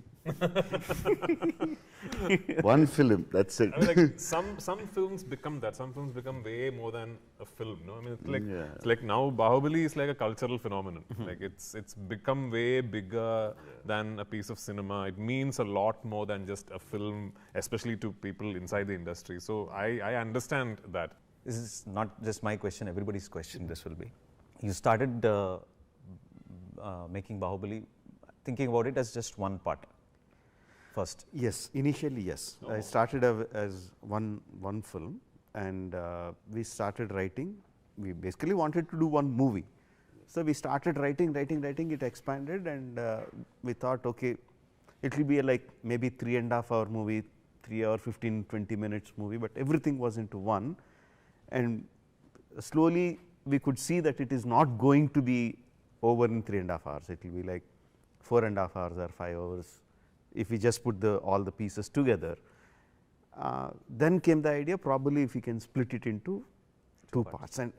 Speaker 3: One film, that's it.
Speaker 4: I mean, like some films become that. Some films become way more than a film. No, I mean, it's like now Bahubali is like a cultural phenomenon. Like it's become way bigger than a piece of cinema. It means a lot more than just a film, especially to people inside the industry. So I understand that.
Speaker 2: This is not just my question, everybody's question this will be. You started making Bahubali, thinking about it as just one part first.
Speaker 1: Yes, initially yes. I started as one film, and we started writing. We basically wanted to do one movie. So we started writing, it expanded, and we thought, okay, it will be like maybe 3.5 hour movie, 3 hour 15-20 minutes movie, but everything was into one. And slowly we could see that it is not going to be over in 3.5 hours. It will be like 4.5 hours or 5 hours if we just put all the pieces together. Then came the idea, probably if we can split it into two parts. And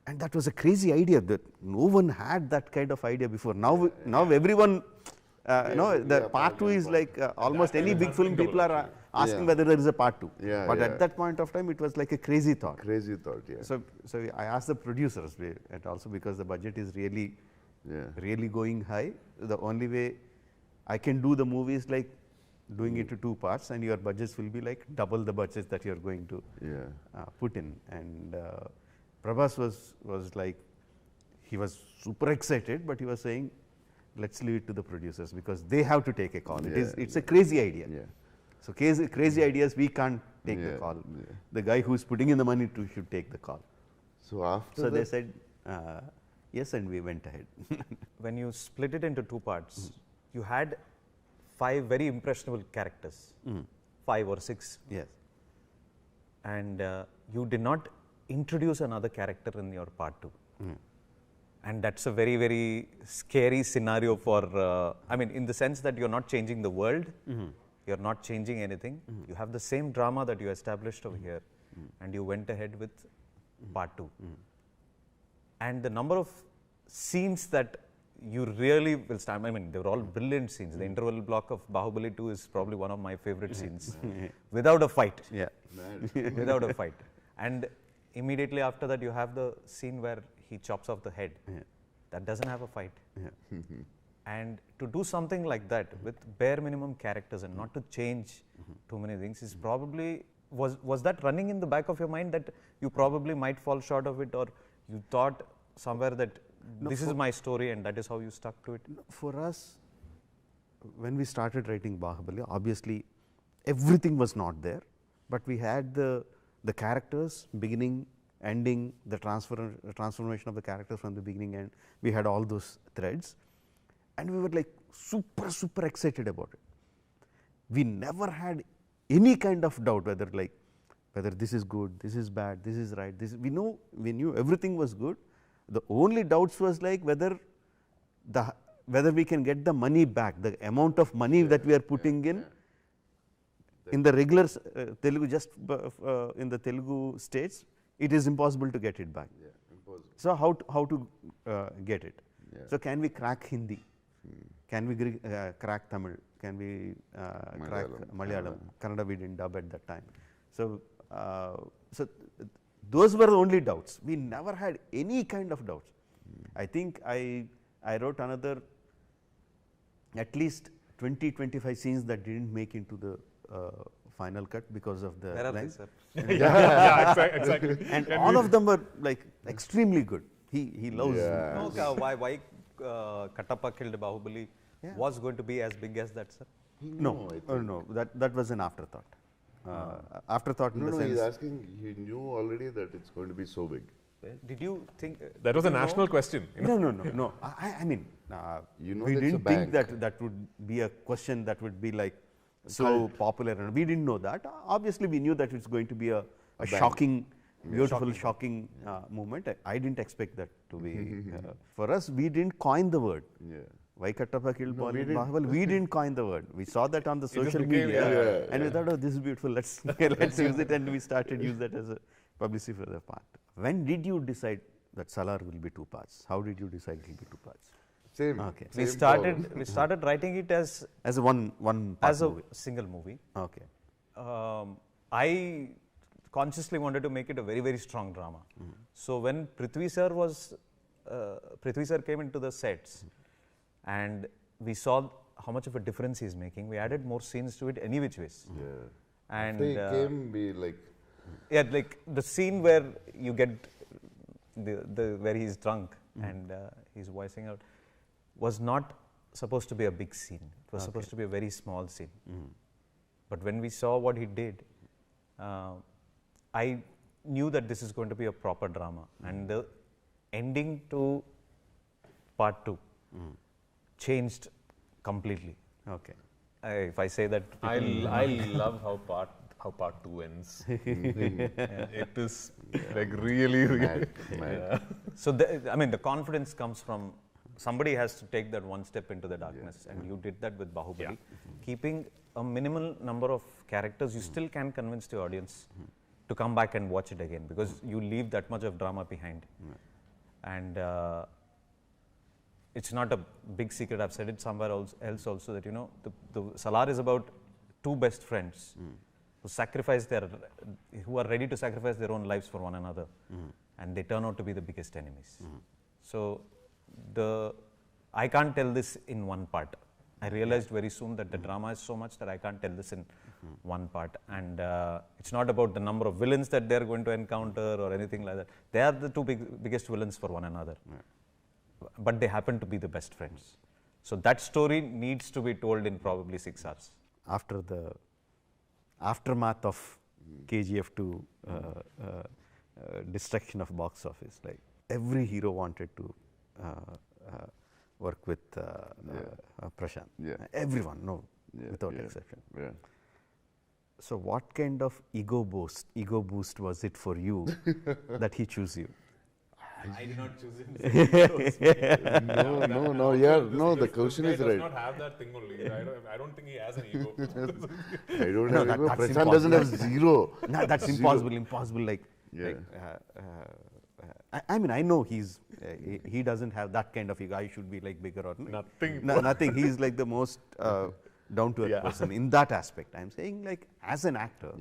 Speaker 1: that was a crazy idea that no one had that kind of idea before. Now everyone, the part 2 is like almost any big film people are asking whether there is a part 2. But at that point of time, it was like a crazy thought.
Speaker 3: Crazy thought, yeah.
Speaker 1: So I asked the producers, and also because the budget is really going high, the only way I can do the movie is like doing it to 2 parts, and your budgets will be like double the budgets that you are going to put in. And Prabhas was like, he was super excited, but he was saying, let's leave it to the producers because they have to take a call. It's a crazy idea. So crazy ideas, we can't take the call. The guy who's putting in the money should take the call.
Speaker 3: So
Speaker 1: they said yes, and we went ahead.
Speaker 2: When you split it into 2 parts, you had 5 very impressionable characters, 5 or 6.
Speaker 1: Yes.
Speaker 2: And you did not introduce another character in your part 2. And that's a very, very scary scenario for, I mean, in the sense that you're not changing the world, you're not changing anything. You have the same drama that you established over here, and you went ahead with part 2. And the number of scenes that you really will stand, I mean, they were all brilliant scenes. The interval block of Bahubali 2 is probably one of my favorite scenes, without a fight. Without a fight. And immediately after that, you have the scene where he chops off the head. That doesn't have a fight. And to do something like that with bare minimum characters and not to change too many things is probably, was that running in the back of your mind that you probably might fall short of it, or you thought somewhere that this is my story and that is how you stuck to it?
Speaker 1: For us, when we started writing Bahubali, obviously everything was not there, but we had the characters beginning ending, the transformation of the characters from the beginning, and we had all those threads, and we were like super excited about it. We never had any kind of doubt whether this is good, this is bad, this is right. We knew everything was good. The only doubts was like whether we can get the money back, the amount of money that we are putting in the regular Telugu, just in the Telugu states, it is impossible to get it back.
Speaker 3: Yeah, impossible.
Speaker 1: So how to get it?
Speaker 3: Yeah.
Speaker 1: So can we crack Hindi? Can we crack Tamil? Can we crack Malayalam? Kannada we didn't dub at that time. So those were the only doubts. We never had any kind of doubts. I think I wrote another at least 20-25 scenes that didn't make into the final cut because of the
Speaker 2: Where are they,
Speaker 1: length.
Speaker 2: sir?
Speaker 4: yeah, exactly.
Speaker 1: And all of them were like extremely good. He loves.
Speaker 3: Yeah.
Speaker 2: No, why Kattappa killed Bahubali was going to be as big as that, sir?
Speaker 1: No, that was an afterthought. Afterthought in the
Speaker 3: No,
Speaker 1: sense.
Speaker 3: he's asking, he knew already that it's going to be so big.
Speaker 2: Did you think
Speaker 4: That was a
Speaker 2: did you know?
Speaker 4: national question. You know?
Speaker 1: No. I mean,
Speaker 3: You know
Speaker 1: we
Speaker 3: that's a
Speaker 1: didn't think
Speaker 3: bank.
Speaker 1: that would be a question that would be like so popular, and we didn't know that. Obviously, we knew that it's going to be a shocking, beautiful, shocking movement. I didn't expect that to be. For us, we didn't coin the word.
Speaker 3: Yeah.
Speaker 1: Why Kattappa killed
Speaker 3: we
Speaker 1: we didn't coin the word. We saw that on the social
Speaker 4: became-
Speaker 1: media, and we thought, oh, this is beautiful. Let's use it, and we started use that as a publicity for the part. When did you decide that Salaar will be 2 parts? How did you decide it will be 2 parts?
Speaker 3: Same.
Speaker 1: Okay.
Speaker 2: we
Speaker 3: same
Speaker 2: started writing it as
Speaker 1: As a one part
Speaker 2: as a
Speaker 1: movie.
Speaker 2: single movie.
Speaker 1: Okay.
Speaker 2: I consciously wanted to make it a very strong drama. So when Prithvi sir came into the sets, and we saw how much of a difference he's making, we added more scenes to it any which ways.
Speaker 3: Yeah.
Speaker 2: And
Speaker 3: After he came, we like,
Speaker 2: yeah, like the scene where you get the where he's drunk and he's voicing out was not supposed to be a big scene. It was supposed to be a very small scene. But when we saw what he did, I knew that this is going to be a proper drama. And the ending to part 2 changed completely.
Speaker 1: Okay.
Speaker 2: If I say that,
Speaker 4: I love how part 2 ends. It is like really.
Speaker 3: mad.
Speaker 2: so I mean, the confidence comes from somebody has to take that one step into the darkness, and you did that with Bahubali. Keeping a minimal number of characters, you still can convince the audience to come back and watch it again, because you leave that much of drama behind. And it's not a big secret, I've said it somewhere else also, that the Salaar is about 2 best friends who are ready to sacrifice their own lives for one another, and they turn out to be the biggest enemies. So I can't tell this in one part. I realized very soon that the drama is so much that I can't tell this in one part, and it's not about the number of villains that they're going to encounter or anything like that. They are the 2 biggest villains for one another, but they happen to be the best friends. So that story needs to be told in probably 6 hours.
Speaker 1: After the aftermath of KGF 2 destruction of box office, like every hero wanted to work with Prashanth.
Speaker 3: Yeah.
Speaker 1: Everyone, without exception.
Speaker 3: Yeah.
Speaker 1: So what kind of ego boost was it for you that he chose you?
Speaker 2: I did not choose him.
Speaker 3: No, the question is
Speaker 4: He
Speaker 3: right.
Speaker 4: does not have that thing only. I don't think he has an ego.
Speaker 3: I don't
Speaker 1: No,
Speaker 3: have ego.
Speaker 1: that's
Speaker 3: Prashant doesn't have zero.
Speaker 1: No, that's impossible. Like, I mean, I know he doesn't have that kind of ego. I should be like bigger or
Speaker 4: Nothing.
Speaker 1: nothing. He's like the most down to earth person in that aspect. I'm saying, like, as an actor,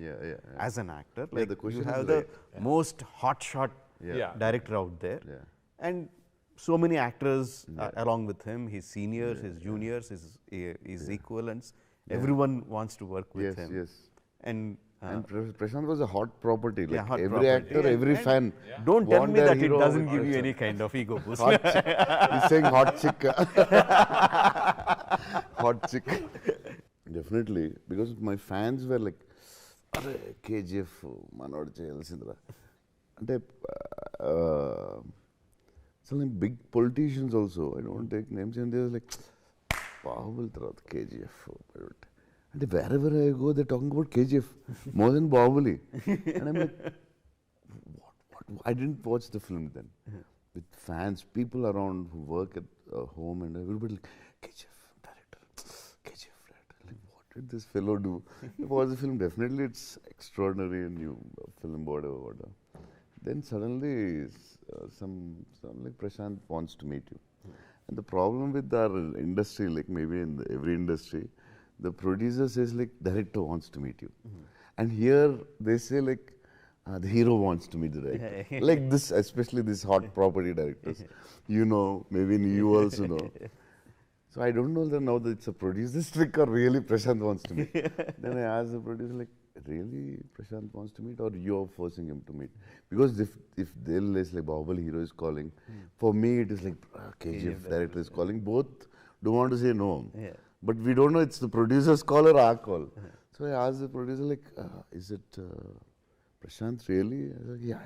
Speaker 1: as an actor, like
Speaker 3: the question
Speaker 1: you
Speaker 3: is
Speaker 1: have the
Speaker 3: right.
Speaker 1: most hotshot
Speaker 4: Yeah.
Speaker 1: director out there,
Speaker 3: Yeah.
Speaker 1: and so many actors along with him, his seniors, his juniors, his equivalents. Everyone wants to work with
Speaker 3: Yes,
Speaker 1: him.
Speaker 3: yes.
Speaker 1: And
Speaker 3: And Prashant was a hot property. Like
Speaker 1: hot
Speaker 3: every
Speaker 1: property.
Speaker 3: actor,
Speaker 1: And-
Speaker 3: every
Speaker 1: and
Speaker 3: fan.
Speaker 1: don't tell
Speaker 3: want
Speaker 1: me
Speaker 3: their
Speaker 1: that it
Speaker 3: hero
Speaker 1: doesn't
Speaker 3: with
Speaker 1: give you
Speaker 3: Prashant.
Speaker 1: any kind of ego boost.
Speaker 3: Hot chick. He's saying hot chick. Hot chick. Definitely, because my fans were like, "Arey, KGF, Manod cheyalsindra." అంటే some big politicians also, I don't take names, and they're like, Bahubali tarvata KGF. And wherever I go, they're talking about KGF more than Bahubali. And I'm like, what? I didn't watch the film then. With fans, people around who work at home, and everybody like, KGF director, KGF director. Like, what did this fellow do? I watched the film, definitely it's extraordinary, and new film, whatever. Then suddenly, some like Prashanth wants to meet you. And the problem with our industry, like maybe in every industry, the producer says like, director wants to meet you. And here they say like, the hero wants to meet the director. Like this, especially these hot property directors. You know, maybe you also know. So I don't know that now that it's a producer's trick or really Prashanth wants to meet. Then I asked the producer like, really Prashanth wants to meet or you're forcing him to meet? Because if they'll list like Bahubali hero is calling, for me it is like KGF director is calling. Both don't want to say no. But we don't know it's the producer's call or our call. So I asked the producer like, is it Prashanth really? I was like, yeah.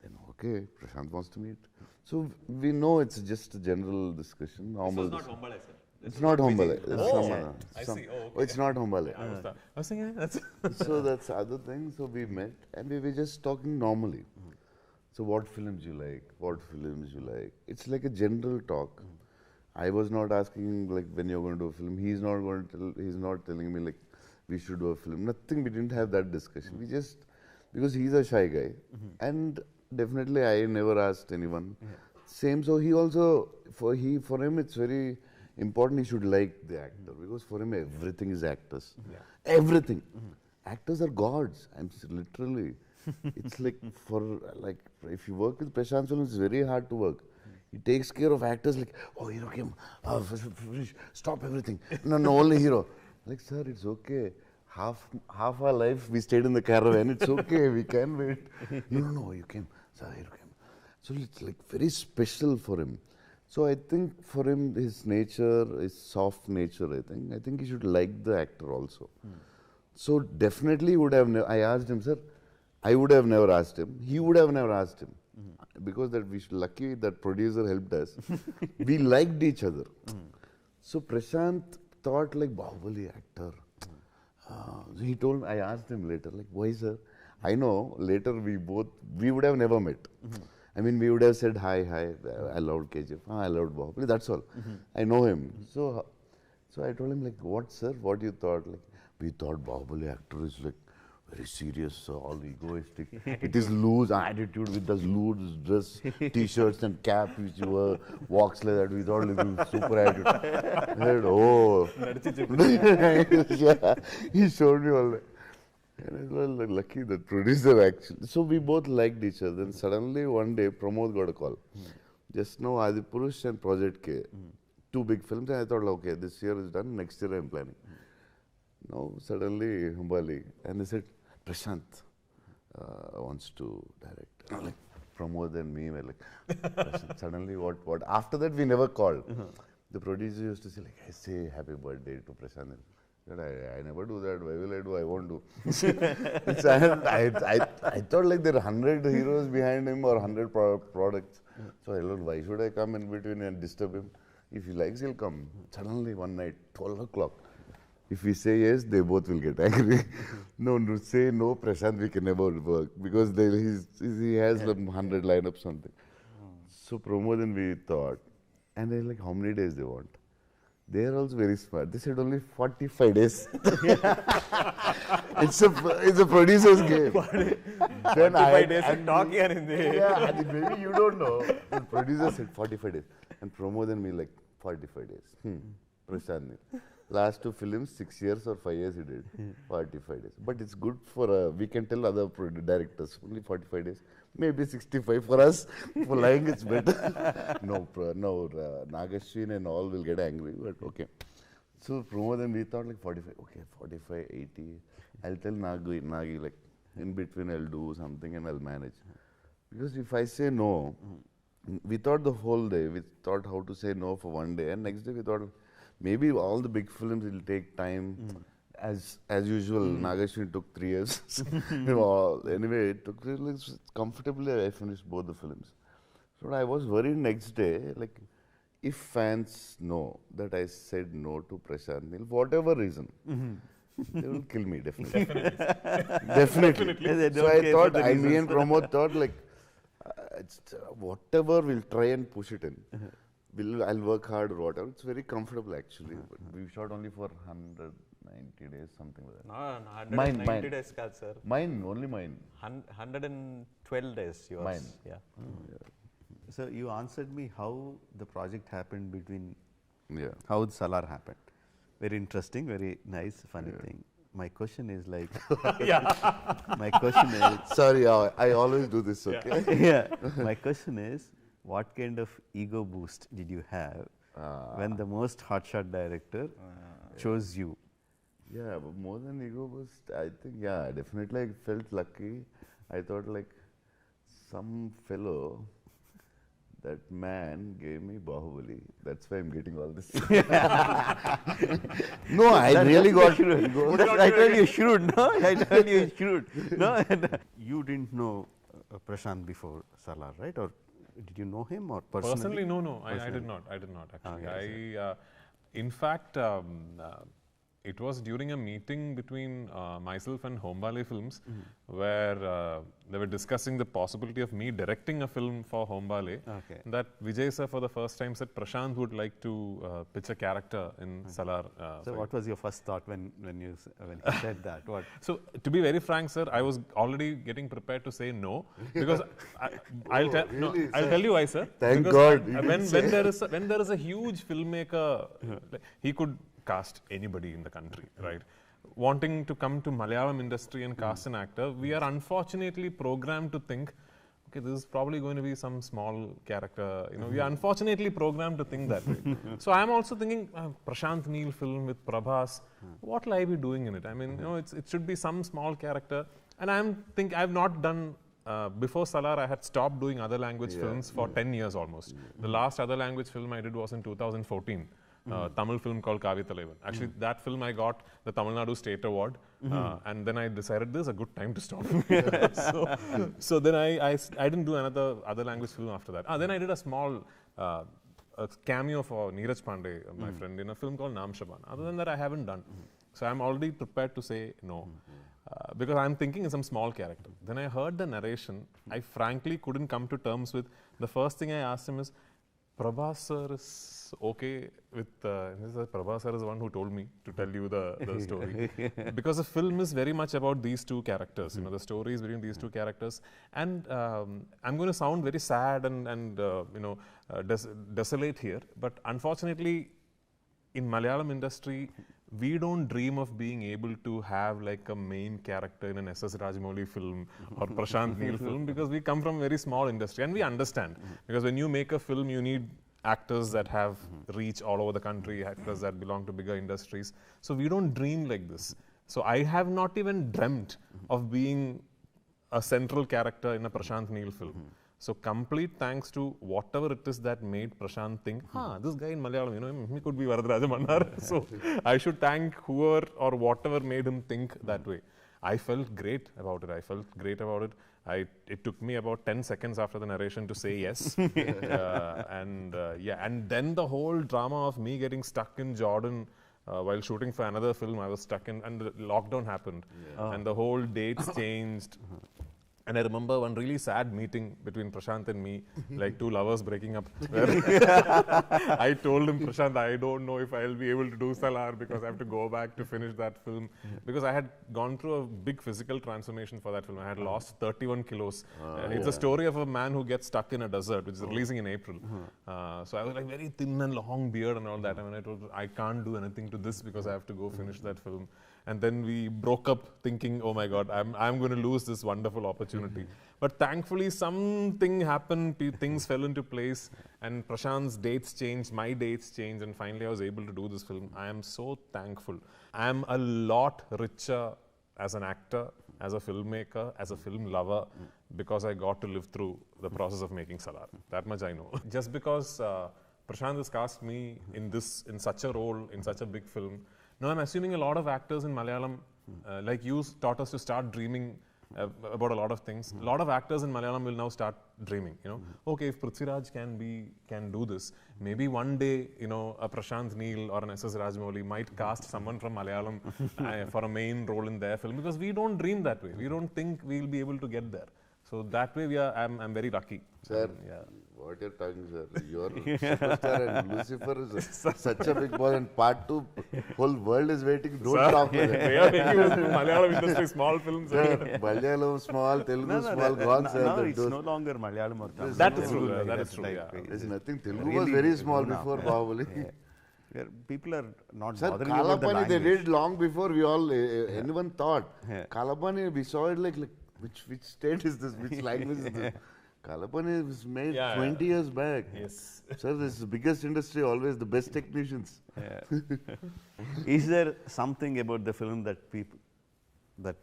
Speaker 3: Then okay, Prashanth wants to meet. So we know it's just a general discussion. Normal.
Speaker 2: This was not Hombale, sir.
Speaker 3: It's not Hombale.
Speaker 2: I see. Oh, okay.
Speaker 3: It's not Hombale.
Speaker 4: I was thinking, that's
Speaker 3: So that's the other thing. So we met and we were just talking normally. So what films you like? What films you like? It's like a general talk. I was not asking like when you're going to do a film. He's not telling me like we should do a film. Nothing. We didn't have that discussion. We just, because he's a shy guy, and definitely I never asked anyone. Same. So he also for him it's very important he should like the actor, because for him everything is actors. Everything. Actors are gods. Literally. It's like if you work with Prashanth film, it's very hard to work. He takes care of actors like, oh, hero came, finish, stop everything. No, only hero. Like, sir, it's okay. Half our life we stayed in the caravan. It's okay. We can wait. No, you came. Sir, hero came. So it's like very special for him. So I think for him, his nature, his soft nature, I think he should like the actor also. So definitely would have, I asked him, sir, I would have never asked him. He would have never asked him. Because that lucky that producer helped us. We liked each other. So Prashanth thought like Bahubali actor. He told me, I asked him later, like, why sir? I know later we would have never met. I mean, we would have said, hi, I loved KGF, I loved Bahubali, that's all. I know him. So I told him like, what sir, what you thought? Like, we thought Bahubali actor is like, very serious, all egoistic. It is loose attitude with those loose dress, t-shirts and cap which you were, walks like that. We thought it was super attitude. I said, oh. Yeah, he showed me all that. And I was like, lucky that producer actually. So we both liked each other. Then suddenly one day Pramod got a call. Just now Adipurush and Project K. 2 big films. And I thought, okay, this year is done, next year I am planning. Now suddenly Humbali, and they said, Prashanth wants to direct. Like Pramod and me were like, suddenly what? After that we never called. The producer used to say like, I say happy birthday to Prashanth. But I never do that. Why will I do? I won't do. I thought like there are 100 heroes behind him or 100 products. So I thought, why should I come in between and disturb him? If he likes, he'll come. Suddenly one night, 12 o'clock. If we say yes, they both will get angry. No, say no, Prashanth, we can never work because he has 100 lineups something. So Pramod and we thought, and they're like, how many days they want? They are also very smart. They said only 45 days. It's a producer's game.
Speaker 2: 45 days and talk here in the...
Speaker 3: Yeah, and maybe you don't know. The producer said 45 days. And Pramod and me like, 45 days. Prashanth Nee. Last 2 films, 6 years or 5 years he did. 45 days. But it's good for, we can tell other directors, only 45 days. Maybe 65 for us. For lying, it's better. No, Nagashwin and all will get angry, but okay. So Pramod and we thought like 45, okay, 45, 80. I'll tell Nagi like, in between I'll do something and I'll manage. Because if I say no, we thought the whole day, we thought how to say no for one day, and next day we thought, maybe all the big films will take time, as usual, Nagashwini took 3 years. Anyway, it took comfortably. I finished both the films. So I was worried next day, like if fans know that I said no to Prashanth Nee, whatever reason, they will kill me definitely. Definitely. So I thought, me and Pramod thought like, whatever we'll try and push it in. I'll work hard or whatever. It's very comfortable actually. But we shot only for 190 days, something like that.
Speaker 2: No, 190 days, sir.
Speaker 3: Only mine.
Speaker 2: 112 days yours.
Speaker 3: Mine.
Speaker 2: Yeah.
Speaker 1: So you answered me how the project happened between,
Speaker 3: Yeah.
Speaker 1: how Salaar happened. Very interesting, very nice, funny thing. My question is like, my question is,
Speaker 3: Sorry, I always do this, okay?
Speaker 1: my question is, what kind of ego boost did you have when the most hotshot director chose you?
Speaker 3: Yeah, but more than ego boost, I think, definitely I felt lucky. I thought like some fellow, that man gave me Bahubali. That's why I'm getting all this. No, I really got ego.
Speaker 1: I told you should, no? I told you should. No, you didn't know Prashanth before Salaar, right? Or did you know him or personally?
Speaker 4: Personally, no. I did not actually. In fact, it was during a meeting between myself and Hombale Films, where they were discussing the possibility of me directing a film for Hombale. That Vijay sir for the first time said Prashanth would like to pitch a character in Salaar.
Speaker 1: So what was your first thought when he said that? What?
Speaker 4: So to be very frank, sir, I was already getting prepared to say no, because I'll tell you why, sir.
Speaker 3: Thank
Speaker 4: because
Speaker 3: God.
Speaker 4: When there is a huge filmmaker, he could cast anybody in the country, right? Wanting to come to Malayalam industry and cast an actor, we are unfortunately programmed to think, okay, this is probably going to be some small character. We are unfortunately programmed to think that way. So I'm also thinking, Prashanth Nee film with Prabhas, what will I be doing in it? I mean, it should be some small character. And I've not done. Before Salaar, I had stopped doing other language films for 10 years almost. The last other language film I did was in 2014. Tamil film called Kavithalaivan. Actually, that film I got the Tamil Nadu State Award, and then I decided this is a good time to stop. so then I didn't do another other language film after that. Then I did a small a cameo for Neeraj Pandey, my friend, in a film called Naam Shaban. Other than that, I haven't done. So I'm already prepared to say no. Because I'm thinking of some small character. Then I heard the narration. I frankly couldn't come to terms with. The first thing I asked him is, Prabhas sir is okay with, Prabhas sir is the one who told me to tell you the story. Because the film is very much about these two characters, the story is between these two characters. And I'm going to sound very sad and desolate here, but unfortunately, in Malayalam industry, we don't dream of being able to have like a main character in an S.S. Rajamouli film or Prashanth Nee film, because we come from a very small industry and we understand. Because when you make a film, you need actors that have reach all over the country, actors that belong to bigger industries. So we don't dream like this. So I have not even dreamt of being a central character in a Prashanth Nee film. So complete thanks to whatever it is that made Prashanth think, this guy in Malayalam, he could be Varadaraja Mannar. So I should thank whoever or whatever made him think that way. I felt great about it. It took me about 10 seconds after the narration to say yes. And then the whole drama of me getting stuck in Jordan while shooting for another film. I was stuck in, and the lockdown happened, and the whole dates changed. And I remember one really sad meeting between Prashanth and me, like two lovers breaking up. I told him, Prashanth, I don't know if I'll be able to do Salaar because I have to go back to finish that film. Because I had gone through a big physical transformation for that film. I had lost 31 kilos. It's a story of a man who gets stuck in a desert, which is releasing in April. So I was like very thin and long beard and all that. I mean, I told him, I can't do anything to this because I have to go finish that film. And then we broke up thinking, oh my God, I'm going to lose this wonderful opportunity. But thankfully something happened, things fell into place, and Prashanth's dates changed, my dates changed, and finally I was able to do this film. I am so thankful. I am a lot richer as an actor, as a filmmaker, as a film lover, because I got to live through the process of making Salaar. That much I know. Just because Prashanth has cast me in such a role, in such a big film, Now I'm assuming a lot of actors in Malayalam, like you taught us to start dreaming about a lot of things. A lot of actors in Malayalam will now start dreaming. Okay, if Prudhviraj can do this, maybe one day, a Prashanth Nee or an S.S. Rajamouli might cast someone from Malayalam for a main role in their film, because we don't dream that way. We don't think we'll be able to get there. So that way, I'm very lucky.
Speaker 3: Sir, what you're talking, sir? You're superstar and Lucifer is such a big boss, and part 2, whole world is waiting. Don't talk with it.
Speaker 4: They are making Malayalam industry small films.
Speaker 3: Malayalam small, Telugu small, gone, sir.
Speaker 1: Now it's no longer Malayalam or Tamil.
Speaker 4: That is true. That is true.
Speaker 3: There's nothing. Telugu was very small before Bahubali.
Speaker 1: People are not
Speaker 3: Sir,
Speaker 1: bothering about the
Speaker 3: Kalapani
Speaker 1: language.
Speaker 3: they did long before we all anyone thought. Kalapani, we saw it like which state is this? Which language is this? Kalapani was made 20 years back.
Speaker 4: Yes.
Speaker 3: Sir, this is the biggest industry, always the best technicians.
Speaker 1: Is there something about the film that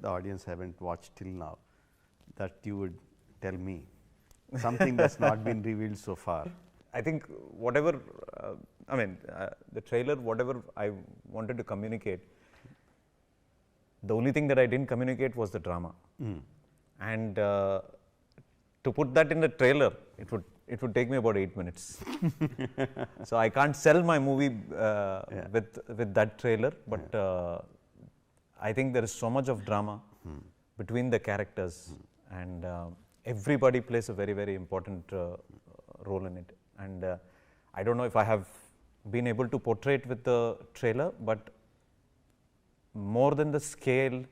Speaker 1: the audience haven't watched till now that you would tell me? Something that's not been revealed so far.
Speaker 2: I think whatever, the trailer, whatever I wanted to communicate, the only thing that I didn't communicate was the drama. And to put that in the trailer, it would take me about 8 minutes. So I can't sell my movie with that trailer, but I think there is so much of drama between the characters, and everybody plays a very, very important role in it. And I don't know if I have been able to portray it with the trailer, but more than the scale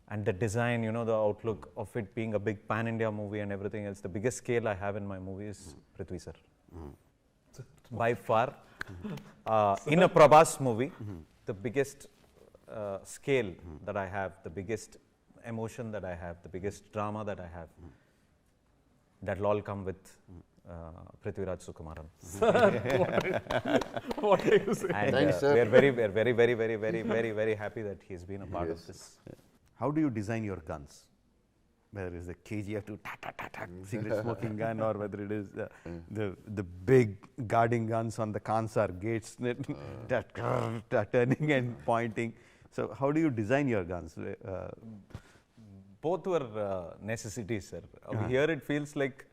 Speaker 2: and the design, the outlook of it being a big pan-India movie and everything else, the biggest scale I have in my movie is Prithvi sir. By far, in a Prabhas movie, the biggest scale that I have, the biggest emotion that I have, the biggest drama that I have, that will all come with Prudhviraj Sukumaran.
Speaker 4: What are you saying?
Speaker 2: And
Speaker 3: Thanks, sir.
Speaker 2: we are very happy that he has been a part of this.
Speaker 1: How do you design your guns? Whether it's the KGF to cigarette smoking gun, or whether it is the big guarding guns on the Kansar gates that turning and pointing. So how do you design your guns?
Speaker 2: Both were necessities, sir. Over here it feels like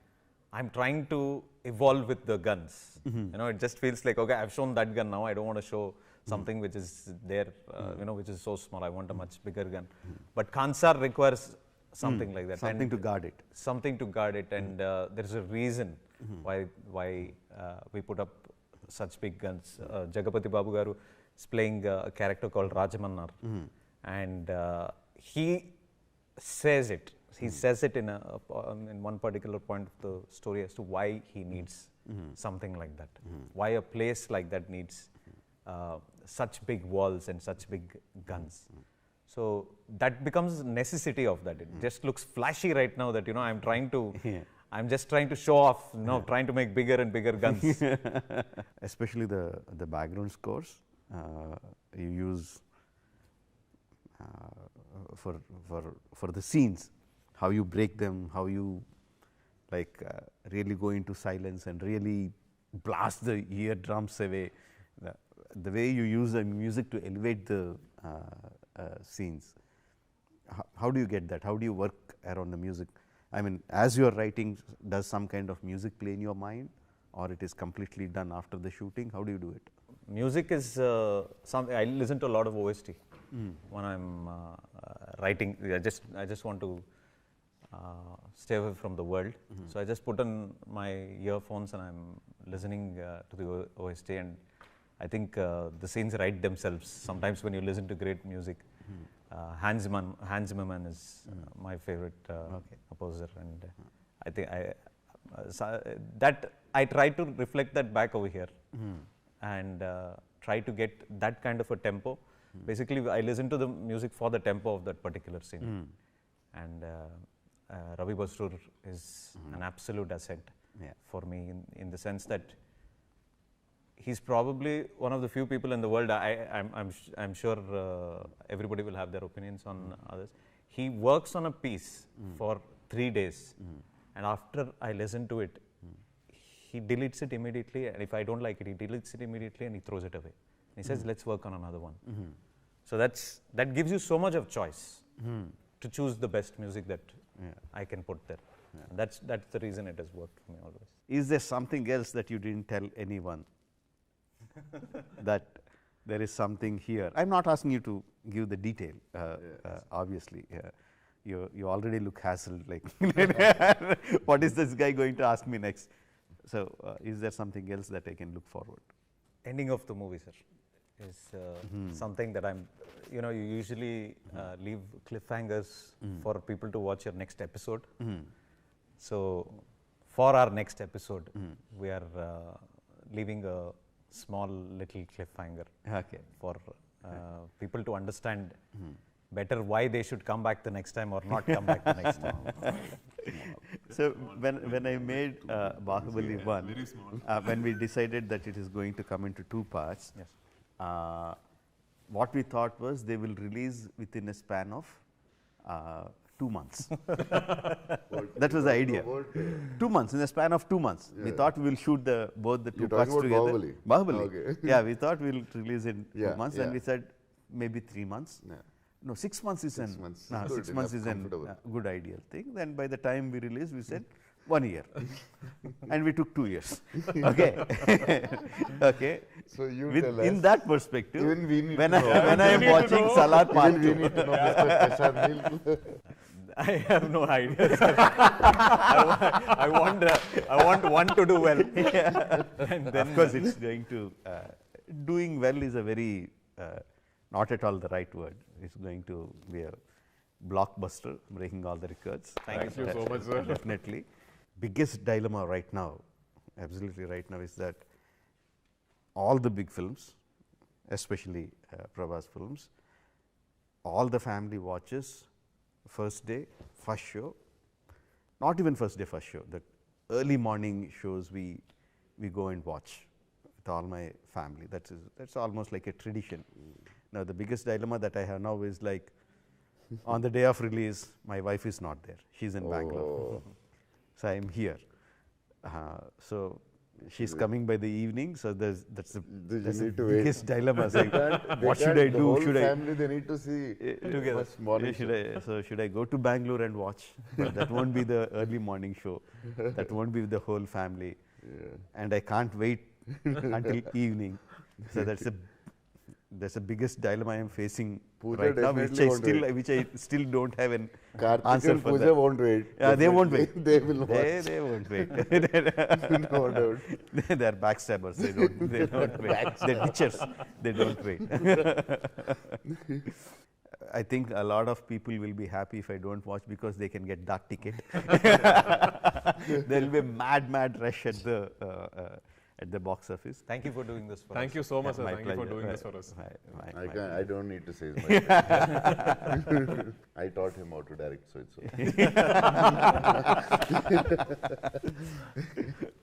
Speaker 2: I'm trying to evolve with the guns. It just feels like, okay, I've shown that gun now. I don't want to show something which is there, which is so small. I want a much bigger gun. But Kansar requires something like that.
Speaker 1: Something to guard it.
Speaker 2: Something to guard it, and there's a reason why we put up such big guns. Jagapati Babu Garu is playing a character called Rajamannar, and he says it. He says it in one particular point of the story as to why he needs something like that. Why a place like that needs such big walls and such big guns. So that becomes necessity of that. It just looks flashy right now that, I'm trying to, I'm just trying to show off, trying to make bigger and bigger guns.
Speaker 1: Especially the background scores you use for the scenes, how you break them, how you really go into silence and really blast the eardrums away. The way you use the music to elevate the scenes. How do you get that? How do you work around the music? I mean, as you are writing, does some kind of music play in your mind, or it is completely done after the shooting? How do you do it?
Speaker 2: Music is something I listen to a lot of OST when I'm writing. I just want to stay away from the world. So I just put on my earphones and I'm listening to the OST, and I think the scenes write themselves. Sometimes when you listen to great music, Hans Zimmerman is my favorite composer, and I think I try to reflect that back over here, and try to get that kind of a tempo. Basically, I listen to the music for the tempo of that particular scene, and Ravi Basrur is an absolute asset for me in the sense that he's probably one of the few people in the world. I'm sure everybody will have their opinions on others. He works on a piece for 3 days, and after I listen to it, he deletes it immediately. And if I don't like it, he deletes it immediately and he throws it away. He says, let's work on another one. So that gives you so much of choice to choose the best music that I can put there. And that's the reason it has worked for me always.
Speaker 1: Is there something else that you didn't tell anyone? That there is something here. I'm not asking you to give the detail, obviously. You already look hassled, like, what is this guy going to ask me next? So, is there something else that I can look forward?
Speaker 2: Ending of the movie, sir, is something that you usually leave cliffhangers for people to watch your next episode. So, for our next episode, we are leaving a small little cliffhanger for people to understand better why they should come back the next time or not come back the next time.
Speaker 1: So, when I made Bahubali 1, when we decided that it is going to come into 2 parts, what we thought was they will release within a span of 2 months. That was the idea. 2 months, in the span of 2 months. We thought we will shoot both the 2 parts together.
Speaker 3: Bahubali?
Speaker 1: Bahubali.
Speaker 3: Okay.
Speaker 1: Yeah, we thought we will release in 2 months, and
Speaker 3: yeah.
Speaker 1: we said maybe 3 months. No, 6 months is
Speaker 3: 6 months.
Speaker 1: a
Speaker 3: Good enough,
Speaker 1: good ideal thing. Then by the time we release, we said 1 year, and we took 2 years. Okay, okay.
Speaker 3: So you
Speaker 1: With,
Speaker 3: tell us.
Speaker 1: in that perspective,
Speaker 3: Even we need
Speaker 1: when
Speaker 3: to know.
Speaker 1: when I am watching Salaar Part
Speaker 3: Even we
Speaker 1: 2,
Speaker 3: need to know Mr. Prashanth Nee.
Speaker 2: I have no idea, sir. I want one to do well. And then
Speaker 1: of course, it's going to doing well is a very not at all the right word. It's going to be a blockbuster, breaking all the records.
Speaker 4: Thank you so much, sir.
Speaker 1: Definitely. Biggest dilemma right now, absolutely right now, is that all the big films, especially Prabhas films, all the family watches first day, first show, not even first day, first show, the early morning shows we go and watch with all my family. That's almost like a tradition. Now, the biggest dilemma that I have now is like, on the day of release, my wife is not there. She's in Bangalore. So, I am here. So, she's coming by the evening. So, that's the
Speaker 3: need to
Speaker 1: biggest dilemma. So,
Speaker 3: They
Speaker 1: what should
Speaker 3: can't-
Speaker 1: I
Speaker 3: the
Speaker 1: do?
Speaker 3: whole
Speaker 1: Should I
Speaker 3: family, they need to see
Speaker 1: together?
Speaker 3: first morning show.
Speaker 1: Should I go to Bangalore and watch? But that won't be the early morning show. That won't be the whole family. And I can't wait until evening. So that's the biggest dilemma I am facing
Speaker 3: Pooja
Speaker 1: right now, which
Speaker 3: definitely won't
Speaker 1: which I still don't have an
Speaker 3: Karthik
Speaker 1: answer
Speaker 3: and
Speaker 1: for
Speaker 3: Pooja
Speaker 1: that.
Speaker 3: won't wait.
Speaker 1: Yeah, they won't wait.
Speaker 3: They will watch.
Speaker 1: They won't wait.
Speaker 3: No doubt.
Speaker 1: They are backstabbers. They don't wait. They're ditchers. They don't wait. I think a lot of people will be happy if I don't watch, because they can get that ticket. There will be a mad rush at the box office.
Speaker 2: thank you for doing this for us.
Speaker 4: Thank you so much, sir.
Speaker 1: My
Speaker 4: Thank you for
Speaker 1: pleasure.
Speaker 4: doing this for us.
Speaker 3: I don't need to say it myself. I taught him how to direct, so it's okay.